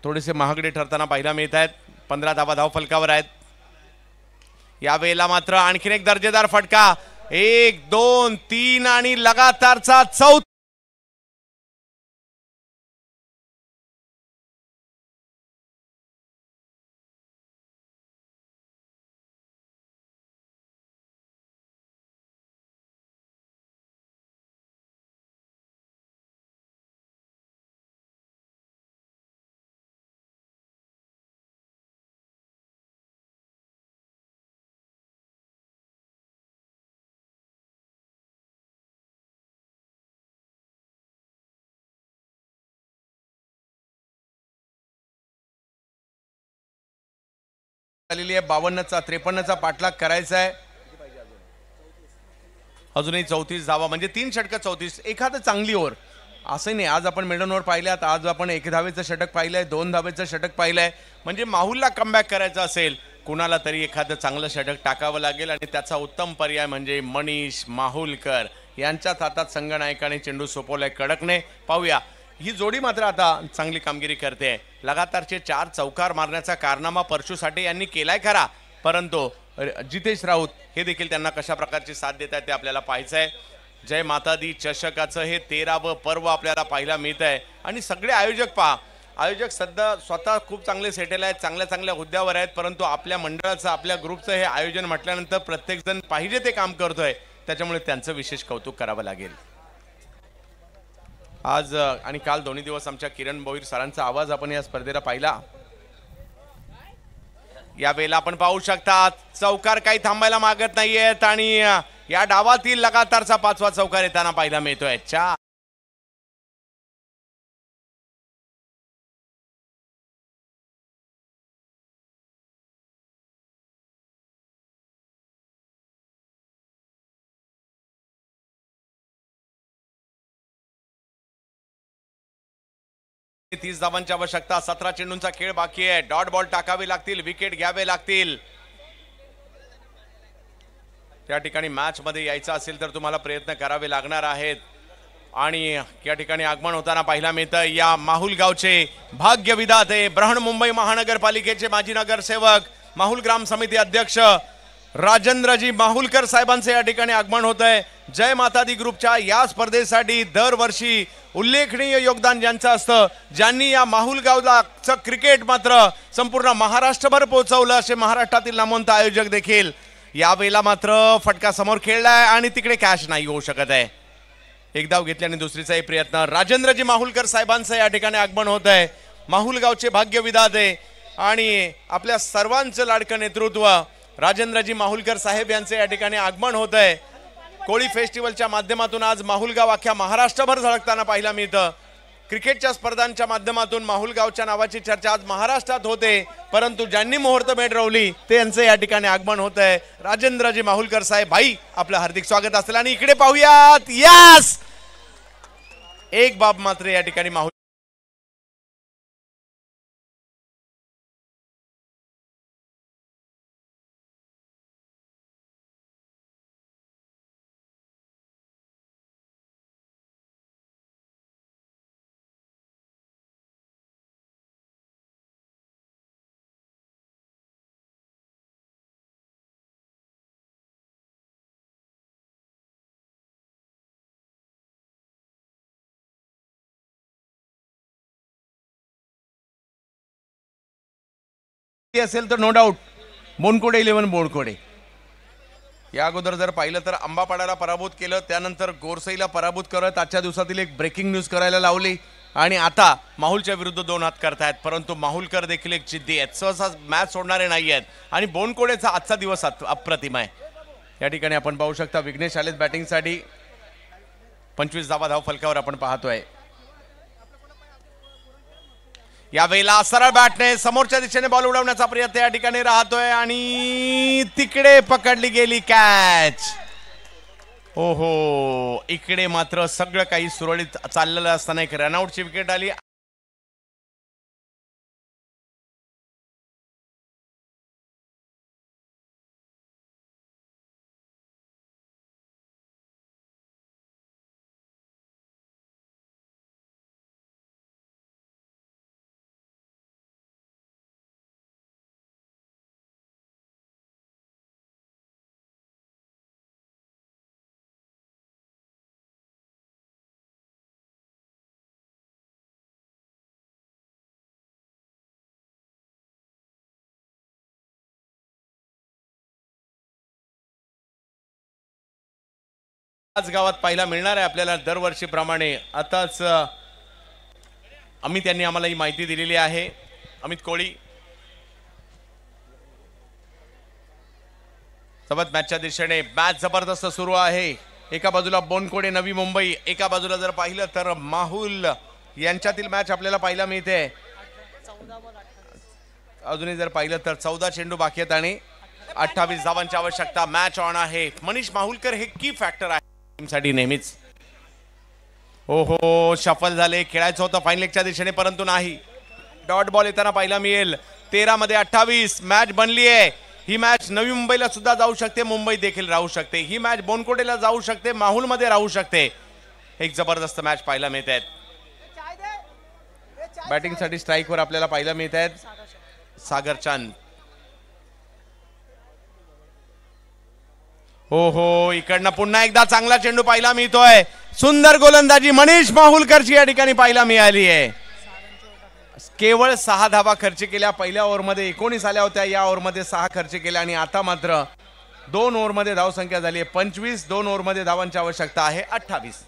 थोडेसे महागडे ठरताना पाहायला मिळत आहेत। 15 धावा धाव फलकावर आहेत। यावेळेला मात्र आणखीन एक दर्जेदार फटका, 1 2 3 आणि लगातारचा चौथा। आलेली आहे 52चा 53चा पाठलाग करायचा आहे। अजूनही 34 धावा म्हणजे 3 षटकं 34, एखादं चांगली ओव्हर असं नाही. आज आपण मिडन ओव्हर पाहिल्यात, आज आपण 1 धावेचं षटक पाहिलंय, 2 धावेचं षटक पाहिलंय. म्हणजे माहुलला कमबॅक करायचं असेल कुणाला तरी एखादं चांगलं षटक टाकावं लागेल आणि त्याचा उत्तम पर्याय म्हणजे मनीष माहुलकर यांच्याच हातात संघनायकाने चेंडू सोपवलाय कडकने. पाहूया ही जोडी मात्र आता चांगली कामगिरी करते. लगातारचे 4 चौकार मारण्याचा कारनामा परशु साठे यांनी केलाय खरा, परंतु जितेश राऊत हे देखील त्यांना कशा प्रकारची साथ देत आहेत ते आपल्याला पाहायचं आहे. जय माता दी चषकाचं हे 13वं पर्व आपल्याला पाहायला मिळत आहे आणि सगळे आयोजक पहा, आयोजक सध्या स्वतः खूप चांगले सेटल आहेत, चांगल्या चांगल्या हुद्द्यावर आहेत, परंतु आपल्या मंडळाचं आपल्या ग्रुपचं हे आयोजन म्हटल्यानंतर प्रत्येकजण पाहिजे ते काम करतोय, त्याच्यामुळे त्यांचं विशेष कौतुक करावं लागेल. आज आणि काल दोन्ही दिवस आमच्या किरण भोईर सरांचा आवाज आपण या स्पर्धेला पाहिला. या वेळेला आपण पाहू शकता चौकार काही थांबायला मागत नाहीयेत आणि या डावातील लगातारचा 5वा चौकार येताना पाहायला मिळतोय. 30 धावांची आवश्यकता, 17 चेंडूंचा खेळ बाकी आहे. डॉट बॉल टाकावे लागतील, विकेट घ्यावे लागतील. त्या ठिकाणी मॅच मध्ये यायचं असेल तर तुम्हाला प्रयत्न करावे लागणार आहेत आणि या ठिकाणी आगमन होताना पाहायला मिळतं या माहुल गावचे भाग्य विधाते बृहण मुंबई महानगरपालिकेचे माजी नगरसेवक माहुल ग्राम समिती अध्यक्ष राजेंद्रजी माहुलकर साहेबांचे या ठिकाणी आगमन होत आहे. जय माता दी ग्रुपच्या या स्पर्धेसाठी दरवर्षी उल्लेखनीय योगदान ज्यांचं असतं, ज्यांनी या माहुल गावचं क्रिकेट मात्र संपूर्ण महाराष्ट्रभर पोहोचवलं, असे महाराष्ट्रातील नामवंत आयोजक देखील यावेळेला मात्र फटका समोर खेळलाय आणि तिकडे कॅच नाही होऊ शकत आहे. एक धाव घेतल्याने दुसरीचाही प्रयत्न. राजेंद्रजी माहुलकर साहेबांचं या ठिकाणी आगमन होत आहे. माहुल गावचे भाग्य विधाते आणि आपल्या सर्वांचं लाडकं नेतृत्व राजेंद्रजी माहुलकर साहेब यांचे या ठिकाणी आगमन होत आहे. कोळी फेस्टिवलच्या माध्यमातून आज माहुलगाव अख्ख्या महाराष्ट्रभर झळकताना पाहायला मिळतं. क्रिकेटच्या स्पर्धांच्या माध्यमातून माहुलगावच्या नावाची चर्चा आज महाराष्ट्रात होते, परंतु ज्यांनी मुहूर्तमेढ रोवली ते यांचं या ठिकाणी आगमन होत आहे. राजेंद्रजी माहुलकर साहेब भाई, आपलं हार्दिक स्वागत असेल. आणि इकडे पाहूयात, यस, एक बाब मात्र या ठिकाणी माहुल असेल तर नो डाऊट बोनकोडे 11 बोनकोडे. या अगोदर जर पाहिलं तर अंबापाड्याला पराभूत केलं, त्यानंतर गोरसईला पराभूत करत आजच्या दिवसातील एक ब्रेकिंग न्यूज करायला लावली आणि आता माहुलच्या विरुद्ध 2 हात करतायत. परंतु माहुलकर देखील एक जिद्दी आहेत, सहसा मॅच सोडणारे नाही आहेत आणि बोनकोडेचा आजचा दिवस अप्रतिम आहे. या ठिकाणी आपण पाहू शकता विघ्नेश आलेत बॅटिंगसाठी. 25 धाव फलकावर आपण पाहतोय. या वेळेला सरळ बॅटने समोरच्या दिशेने बॉल उडवण्याचा प्रयत्न या ठिकाणी राहतोय आणि तिकडे पकडली गेली कॅच. ओहो, इकडे मात्र सगळं काही सुरळीत चाललेलं असताना एक रनआउटची विकेट आली. आज गावात पाहायला मिळणार आहे आपल्याला दरवर्षीप्रमाणे. आताच अमित यांनी आम्हाला ही माहिती दिलेली आहे. अमित कोळी. सोबत मॅचच्या दिशेने मॅच जबरदस्त सुरू आहे. एका बाजूला बोनकोडे नवी मुंबई, एका बाजूला जर पाहिलं तर माहुल यांच्यातील मॅच आपल्याला पाहायला मिळते. अजूनही जर पाहिलं तर 14 चेंडू बाकी आहेत आणि 28 धावांची आवश्यकता, मॅच ऑन आहे. मनीष माहुलकर हे की फॅक्टर आहे टीमसाठी नेहमीच. हो हो, शफल झाले, खेळायचं होतं फाईन लेगच्या दिशेने परंतु नाही. डॉट बॉल येताना पाहायला मिळेल. 13 मध्ये 28 मॅच बनली आहे. ही मॅच नवी मुंबईला सुद्धा जाऊ शकते, मुंबईत देखील राहू शकते. ही मॅच बोनकोटेला जाऊ शकते, माहुलमध्ये राहू शकते. एक जबरदस्त मॅच पाहायला मिळत आहेत. बॅटिंगसाठी स्ट्राईकवर आपल्याला पाहायला मिळत आहेत सागर चांद. हो हो, इकडनं पुन्हा एकदा चांगला चेंडू पाहायला मिळतोय. सुंदर गोलंदाजी मनीष माहुलकरची या ठिकाणी पाहायला मिळाली आहे. केवळ 6 धावा खर्च केल्या. पहिल्या ओव्हरमध्ये 19 आल्या होत्या, या ओव्हरमध्ये 6 खर्च केल्या आणि आता मात्र 2 ओव्हरमध्ये धावसंख्या झाली आहे 25. 2 ओव्हरमध्ये धावांची आवश्यकता आहे 28.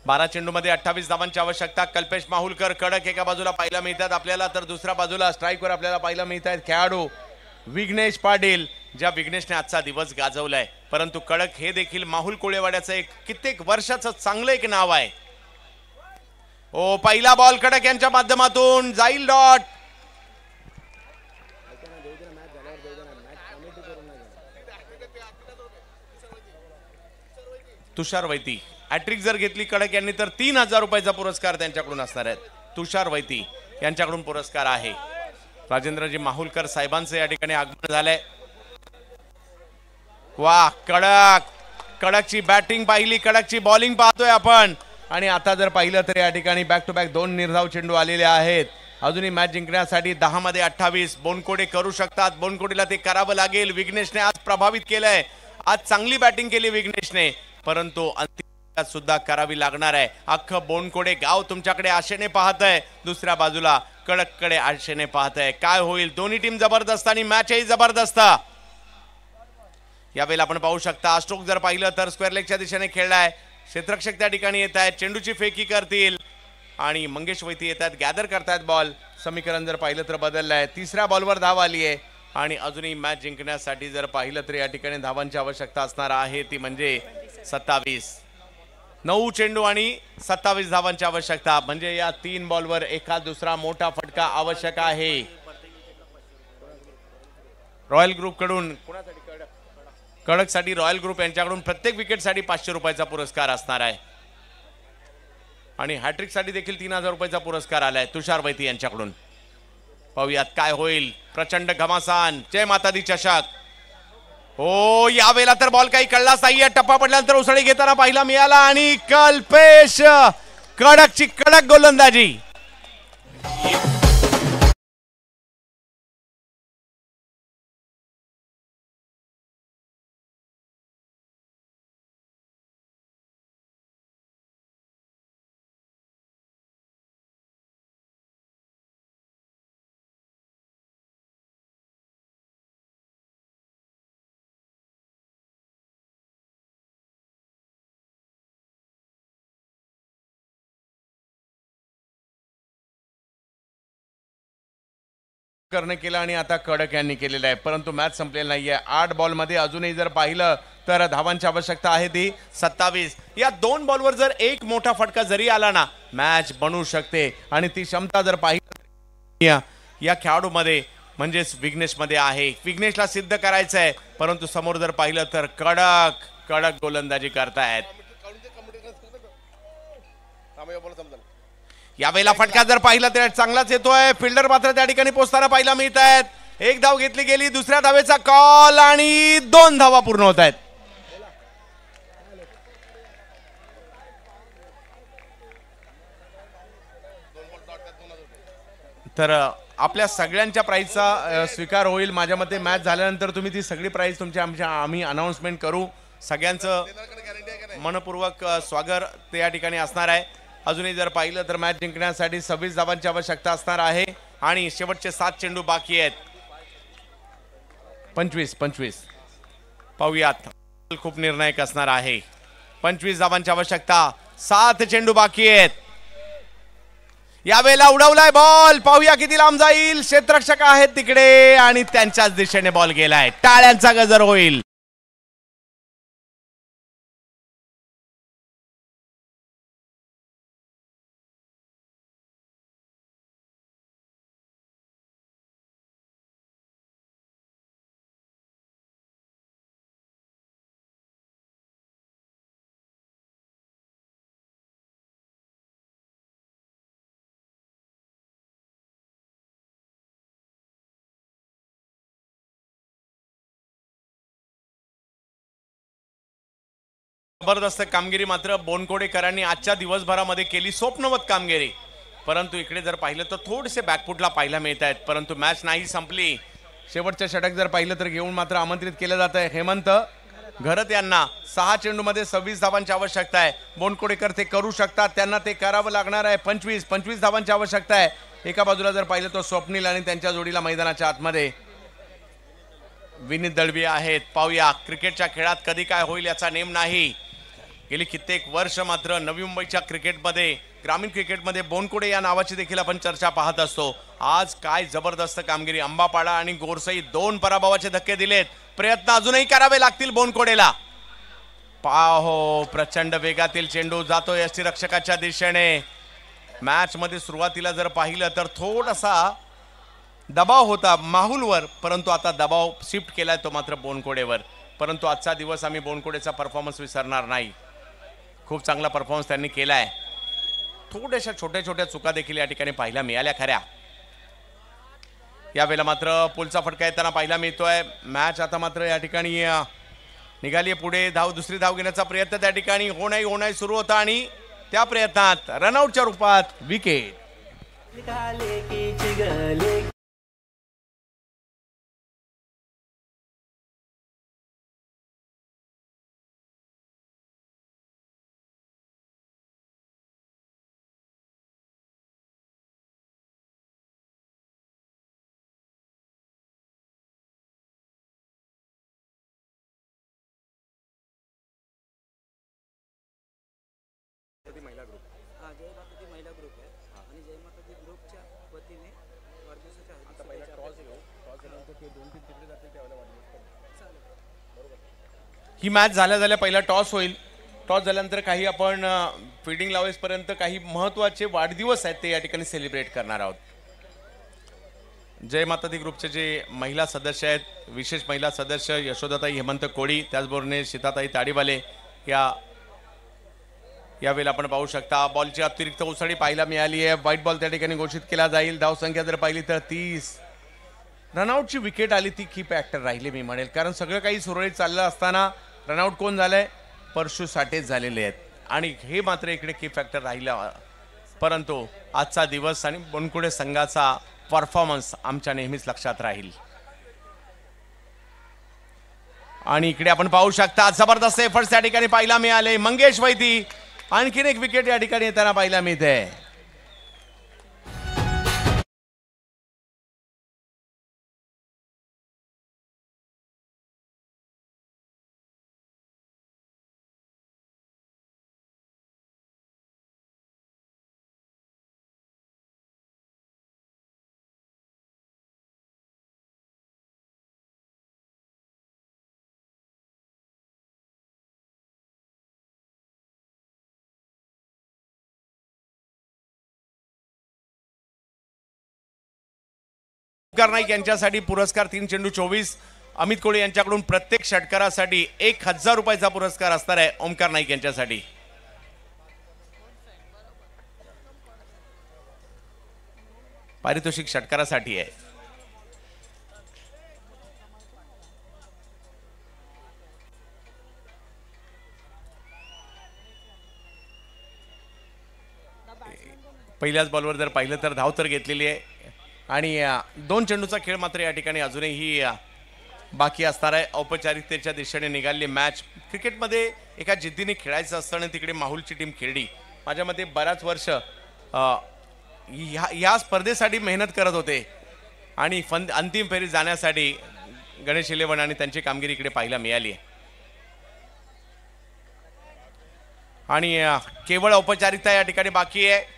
बारा चेंडूमध्ये 28 धावांची आवश्यकता. कल्पेश माहुलकर कडक एका बाजूला पाहायला मिळतात आपल्याला, तर दुसऱ्या बाजूला स्ट्राईकवर आपल्याला पाहायला मिळत आहेत खेळाडू विघ्नेश पाटील. ज्या विघ्नेशने आजचा दिवस गाजवलाय, परंतु कडक हे देखील माहुल कोळेवाड्याचं एक कित्येक वर्षाचं चांगलं एक नाव आहे. ओ, पहिला बॉल कडक यांच्या माध्यमातून जाईल डॉट. तुषार वैती हॅट्रिक जर घेतली कडक यांनी तर 3000 रुपयाचा पुरस्कार त्यांच्याकडून असणार आहे. तुषार वैती यांच्याकडून पुरस्कार आहे. राजेंद्रजी माहुलकर साहेबांचं या ठिकाणी आगमन झालंय. वा, कडकची बॅटिंग पाहिली, कडकची बॉलिंग पाहतोय आपण. आणि आता जर पाहिलं तर या ठिकाणी बॅक टू बॅक 2 निर्धाव चेंडू आलेले आहेत. अजूनही मॅच जिंकण्यासाठी 10 मध्ये 28 बोनकोडे करू शकतात. बोनकोडेला ते करावं लागेल. विघ्नेशने आज प्रभावित केलंय. आज चांगली बॅटिंग केली विघ्नेशने, परंतु अंतिम सुद्धा करावी लागणार आहे. अख्खं बोनकोडे गाव तुमच्याकडे आशेने पाहत आहे. दुसऱ्या बाजूला कडककडे आशेने पाहत आहे. काय होईल? दोन्ही टीम जबरदस्त आणि मॅचही जबरदस्त. यावेळेला आपण पाहू शकता स्ट्रोक जर पाहिलं तर स्क्वेअर लेगच्या दिशेने खेळलाय. क्षेत्ररक्षक त्या ठिकाणी येत आहेत, चेंडूची फेकी करतील आणि मंगेश वैती येत आहेत, गॅदर करतायत बॉल. समीकरण जर पाहिलं तर बदललंय. तिसऱ्या बॉलवर धाव आली आहे आणि अजूनही मॅच जिंकण्यासाठी जर पाहिलं तर या ठिकाणी धावांची आवश्यकता असणार आहे, ती म्हणजे 27. 9 चेंडू आणि 27 धावांची आवश्यकता. म्हणजे या 3 बॉलवर एका दुसरा मोठा फटका आवश्यक आहे. रॉयल ग्रुप कडून कडकसाठी रॉयल ग्रुप यांच्याकडून प्रत्येक विकेटसाठी 500 रुपयाचा पुरस्कार असणार आहे आणि हॅट्रिक साठी देखील 3000 रुपयाचा पुरस्कार आलाय तुषार वैती यांच्याकडून. पाहूयात काय होईल. प्रचंड घमासान जय माता दी चषक. हो, यावेळेला तर बॉल काही कळलाच नाहीये. टप्पा पडल्यानंतर उसळी घेताना पाहायला मिळाला आणि कल्पेश कडकची कडक गोलंदाजी. करणे केलं आणि आता कडक यांनी केलेलं आहे, परंतु मॅच संपलेली नाहीये. 8 बॉलमध्ये अजूनही जर पाहिलं तर धावांची आवश्यकता आहे ती 27. या 2 बॉलवर जर एक मोठा फटका जरी आला ना, मॅच बनू शकते आणि ती क्षमता जर पाहिली या खेळाडूमध्ये म्हणजेच विघ्नेशमध्ये आहे. विघ्नेशला सिद्ध करायचं आहे, परंतु समोर जर पाहिलं तर कडक गोलंदाजी करतायत. यावेळेला फटका जर पाहिला तर चांगलाच येतोय, फिल्डर मात्र त्या ठिकाणी पोहोचताना पाहायला मिळत आहेत. एक धाव घेतली गेली, दुसऱ्या धावेचा कॉल आणि 2 धावा पूर्ण होत आहेत. तर आपल्या सगळ्यांच्या प्राईजचा स्वीकार होईल माझ्या मते. मॅच झाल्यानंतर तुम्ही ती सगळी प्राईज तुमच्या आम्ही अनाउन्समेंट करू. सगळ्यांचं मनपूर्वक स्वागत ते या ठिकाणी असणार आहे. अजूनही जर पाहिलं तर मॅच जिंकण्यासाठी 26 धावांची आवश्यकता असणार आहे आणि शेवटचे 7 चेंडू बाकी आहेत. 25 पाहूयात, खूप निर्णायक असणार आहे. 25 धावांची आवश्यकता, 7 चेंडू बाकी आहेत. यावेळेला उडवलाय बॉल, पाहूया किती लांब जाईल. क्षेत्ररक्षक आहेत तिकडे आणि त्यांच्याच दिशेने बॉल गेलाय. टाळ्यांचा गजर होईल. जबरदस्त कामगिरी मात्र बोनकोडेकरांनी आजच्या दिवसभरामध्ये केली, स्वप्नवत कामगिरी. परंतु इकडे जर पाहिलं तर थोडेसे बॅकफुटला पाहायला मिळत आहेत. परंतु मॅच नाही संपली. शेवटच्या षटक जर पाहिलं तर घेऊन मात्र आमंत्रित केलं जात आहे हेमंत घरत यांना. 6 चेंडूमध्ये 26 धावांची आवश्यकता आहे. बोनकोडेकर ते करू शकतात, त्यांना ते करावं लागणार आहे. 25 धावांची आवश्यकता आहे. एका बाजूला जर पाहिलं तर स्वप्नील आणि त्यांच्या जोडीला मैदानाच्या आतमध्ये विनीत दळवी आहेत. पाहूया क्रिकेटच्या खेळात कधी काय होईल याचा नेम नाही. गेली कित्येक वर्ष मात्र नवी मुंबईच्या क्रिकेटमध्ये, ग्रामीण क्रिकेटमध्ये बोनकोडे या नावाची देखील आपण चर्चा पाहत असतो. आज काय जबरदस्त कामगिरी. अंबापाडा आणि गोरसई 2 पराभवाचे धक्के दिलेत. प्रयत्न अजूनही करावे लागतील बोनकोडेला. पाहो, प्रचंड वेगातील चेंडू जातोय यष्टीरक्षकाच्या दिशेने. मॅच मध्ये सुरुवातीला जर पाहिलं तर थोडासा दबाव होता माहुलवर, परंतु आता दबाव शिफ्ट केलाय तो मात्र बोनकोडेवर. परंतु आजचा दिवस आम्ही बोनकोडेचा परफॉर्मन्स विसरणार नाही. खूप चांगला परफॉर्मन्स त्यांनी केलाय. थोड्याशा छोट्या छोट्या चुका देखील या ठिकाणी पाहायला मिळाल्या खऱ्या. यावेळेला मात्र पुलचा फटका येताना पाहायला मिळतोय. मॅच आता मात्र या ठिकाणी निघाली पुढे. दुसरी धाव घेण्याचा प्रयत्न त्या ठिकाणी होणार सुरू होता आणि त्या प्रयत्नात रनआउटच्या रूपात विकेट. ही मॅच झाल्या पहिला टॉस होईल. टॉस झाल्यानंतर काही आपण फिल्डिंग लावेसपर्यंत काही महत्त्वाचे वाढदिवस आहेत ते या ठिकाणी सेलिब्रेट करणार आहोत. जय माता दी ग्रुपचे जे महिला सदस्य आहेत, विशेष महिला सदस्य यशोदाताई हेमंत कोळी, त्याचबरोबर सीताताई ताडीवाले यावेळेला आपण पाहू शकता. बॉलची अतिरिक्त उसळी पाहायला मिळाली आहे. व्हाईट बॉल त्या ठिकाणी घोषित केला जाईल. धावसंख्या जर पाहिली तर 30. रनआउटची विकेट आली ती की फॅक्टर राहिली मी म्हणेल, कारण सगळं काही सुरळीत चाललं असताना रनआउट कोण झालंय? परशु साठेच झालेले आहेत आणि हे मात्र इकडे की फॅक्टर राहिला. परंतु आजचा दिवस आणि बोनकोडे संघाचा परफॉर्मन्स आमच्या नेहमीच लक्षात राहील. आणि इकडे आपण पाहू शकता जबरदस्त एफर्ट्स त्या ठिकाणी पाहायला मिळाले. मंगेश वैदी आणखीन एक विकेट या ठिकाणी येताना पाहायला मिळते. ओमकार नाईक यांच्यासाठी पुरस्कार 3 चेंडू 24. अमित कोळे यांच्याकडून प्रत्येक षटकारासाठी 1000 रुपयाचा पुरस्कार असणार आहे ओमकार नाईक यांच्यासाठी. पारितोषिक षटकारासाठी आहे. पहिल्याच बॉलवर जर पाहिलं तर धाव तर घेतलेली आहे आणि 2 चेंडूचा खेळ मात्र या ठिकाणी अजूनही बाकी असणार आहे. औपचारिकतेच्या दिशेने निघालेली मॅच. क्रिकेटमध्ये एका जिद्दीने खेळायचं असताना तिकडे माहुलची टीम खेळली. माझ्या मते बऱ्याच वर्ष या स्पर्धेसाठी मेहनत करत होते आणि अंतिम फेरीत जाण्यासाठी गणेश 11 आणि त्यांची कामगिरी इकडे पाहायला मिळाली आहे. आणि केवळ औपचारिकता या ठिकाणी बाकी आहे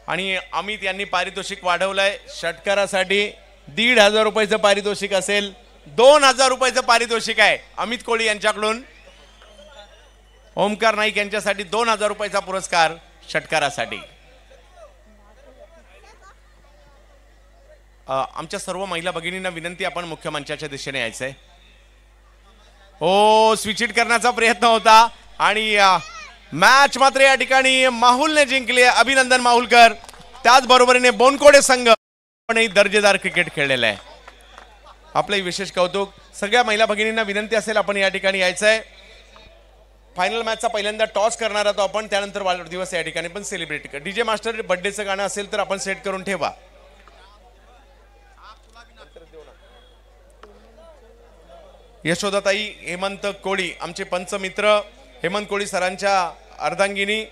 आणि अमित यांनी पारितोषिक वाढवलंय. षटकारासाठी 1,500 रुपयाचं पारितोषिक असेल. 2,000 रुपयाचं पारितोषिक आहे अमित कोळी यांच्याकडून. ओमकार नाईक यांच्यासाठी 2,000 रुपयाचा पुरस्कार षटकारासाठी. आमच्या सर्व महिला भगिनींना विनंती, आपण मुख्य मंचाच्या दिशेने यायचंय. हो, स्विच हिट करण्याचा प्रयत्न होता आणि मॅच मात्र या ठिकाणी माहुलने जिंकली. अभिनंदन माहुलकर. त्याचबरोबरीने बोनकोडे संघ पण दर्जेदार क्रिकेट खेळलेला आहे. आपलंही विशेष कौतुक. सगळ्या महिला भगिनींना विनंती असेल, आपण या ठिकाणी यायचंय. फायनल मॅचचा पहिल्यांदा टॉस करणार आहोत आपण, त्यानंतर वाढदिवस या ठिकाणी पण सेलिब्रेट कर. डीजे मास्टर बर्थडेचं गाणं असेल तर आपण सेट करून ठेवा. यशोदाताई हेमंत कोळी, आमचे पंचमित्र हेमंत कोळी सरांच्या अर्धांगिनी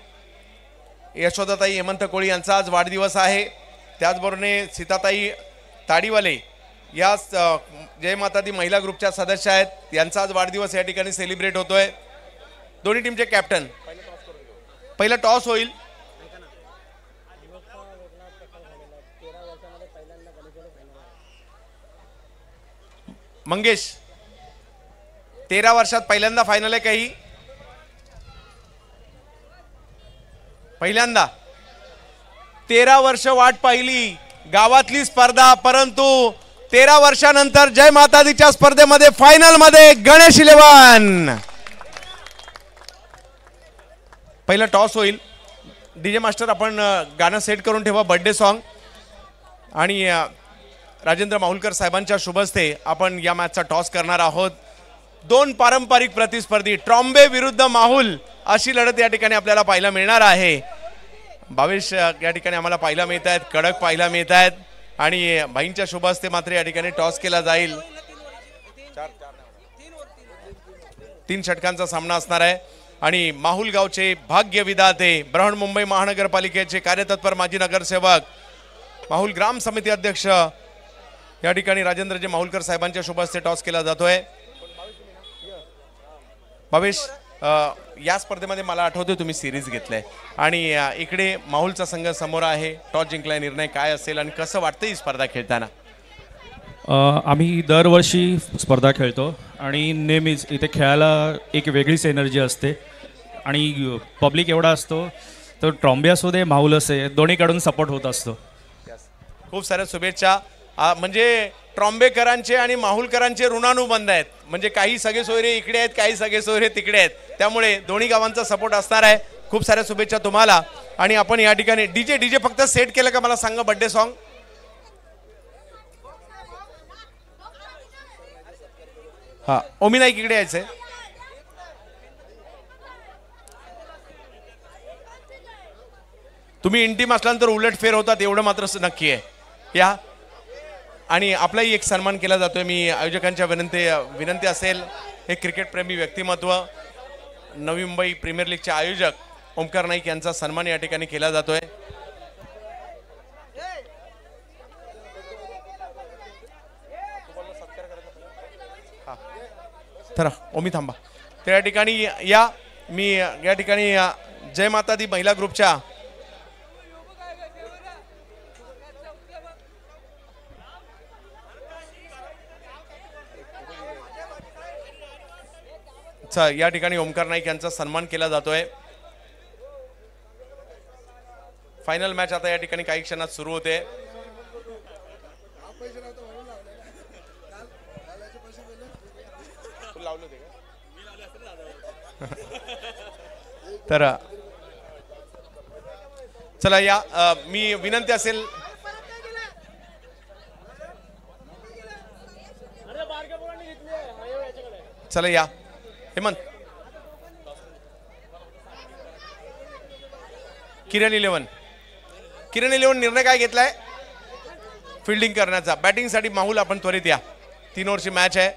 यशोदाताई हेमंत कोळी यांचा आज वाढदिवस आहे. त्याचबरोबर सीताताई ताडीवाले या जय माता दी महिला ग्रुपच्या सदस्य आहेत, यांचा आज वाढदिवस या ठिकाणी सेलिब्रेट होतोय. दोन्ही टीमचे कॅप्टन. पहिला टॉस होईल. मंगेश, 13 वर्षात पहिल्यांदा फायनल आहे काही? पहिल्यांदा. 13 वर्ष वाट पाहिली गावातली स्पर्धा, परंतु 13 वर्षानंतर जय माता दीच्या स्पर्धेमध्ये फायनल मध्ये गणेश 11. पहिला टॉस होईल. डीजे मास्टर आपण गाणं सेट करून ठेवा, बर्थडे सॉन्ग. आणि राजेंद्र माहुलकर साहेबांच्या शुभ हस्ते आपण या मॅचचा टॉस करणार आहोत. 2 पारंपरिक प्रतिस्पर्धी, ट्रॉम्बे विरुद्ध माहुल, अशी लढत या ठिकाणी आपल्याला पाहायला मिळणार आहे. भावेश या ठिकाणी आम्हाला पाहायला मिळत आहेत, कडक पाहायला मिळत आहेत आणि भाईंच्या शुभ हस्ते मात्र या ठिकाणी टॉस केला जाईल. 3 षटकांचा सामना असणार आहे आणि माहुल गावचे भाग्य विधाते, बृहन्मुंबई महानगरपालिकेचे कार्यतत्पर माजी नगरसेवक, माहुल ग्राम समिती अध्यक्ष या ठिकाणी राजेंद्रजी माहुलकर साहेबांच्या शुभ हस्ते टॉस केला जातोय. भावेश, या स्पर्धेमध्ये मला आठवतोय तुम्ही सिरीज घेतलाय आणि इकडे माहुलचा संघ समोर आहे. टॉस जिंकलाय, निर्णय काय असेल आणि कसं वाटतं ही स्पर्धा खेळताना? आम्ही दरवर्षी स्पर्धा खेळतो आणि नेहमीच इथे खेळायला एक वेगळीच एनर्जी असते आणि पब्लिक एवढा असतो, तर ट्रॉम्बे असू दे माहुल असे दोन्हीकडून सपोर्ट होत असतो. खूप साऱ्या शुभेच्छा. म्हणजे ट्रॉम्बेकरांचे आणि माहुलकरांचे ऋणानुबंध आहेत. म्हणजे काही सगळे सोयरे इकडे आहेत, काही सगळे सोयरे तिकडे आहेत, त्यामुळे दोन्ही गावांचा सपोर्ट असणार आहे. खूप साऱ्या शुभेच्छा तुम्हाला. आणि आपण या ठिकाणी डीजे फक्त सेट केलं का मला सांगा बर्थडे सॉन्ग. हा, ओमी नाईक इकडे यायचंय. तुम्ही इंटीम असल्यानंतर उलट फेर होतात एवढं मात्र नक्की आहे. या आणि आपलाही एक सन्मान केला जातोय. मी आयोजकांच्या विनंती असेल, हे क्रिकेट प्रेमी व्यक्तिमत्व, नवी मुंबई प्रीमियर लीगचे आयोजक ओमकार नाईक यांचा सन्मान या ठिकाणी केला जातोय. तर ओमी थांबा. त्या ठिकाणी या मी या ठिकाणी जय माता दी महिला ग्रुपच्या या ठिकाणी ओमकार नाईक यांचा सन्मान केला जातोय. फायनल मॅच आता या ठिकाणी काही क्षणात सुरू होते. तर चला या मी विनंती असेल चला या हेमंत. किरण इलेव्हन निर्णय काय घेतलाय? फिल्डिंग करण्याचा. बॅटिंगसाठी माहुल आपण त्वरित या. 3 ओव्हरची मॅच आहे.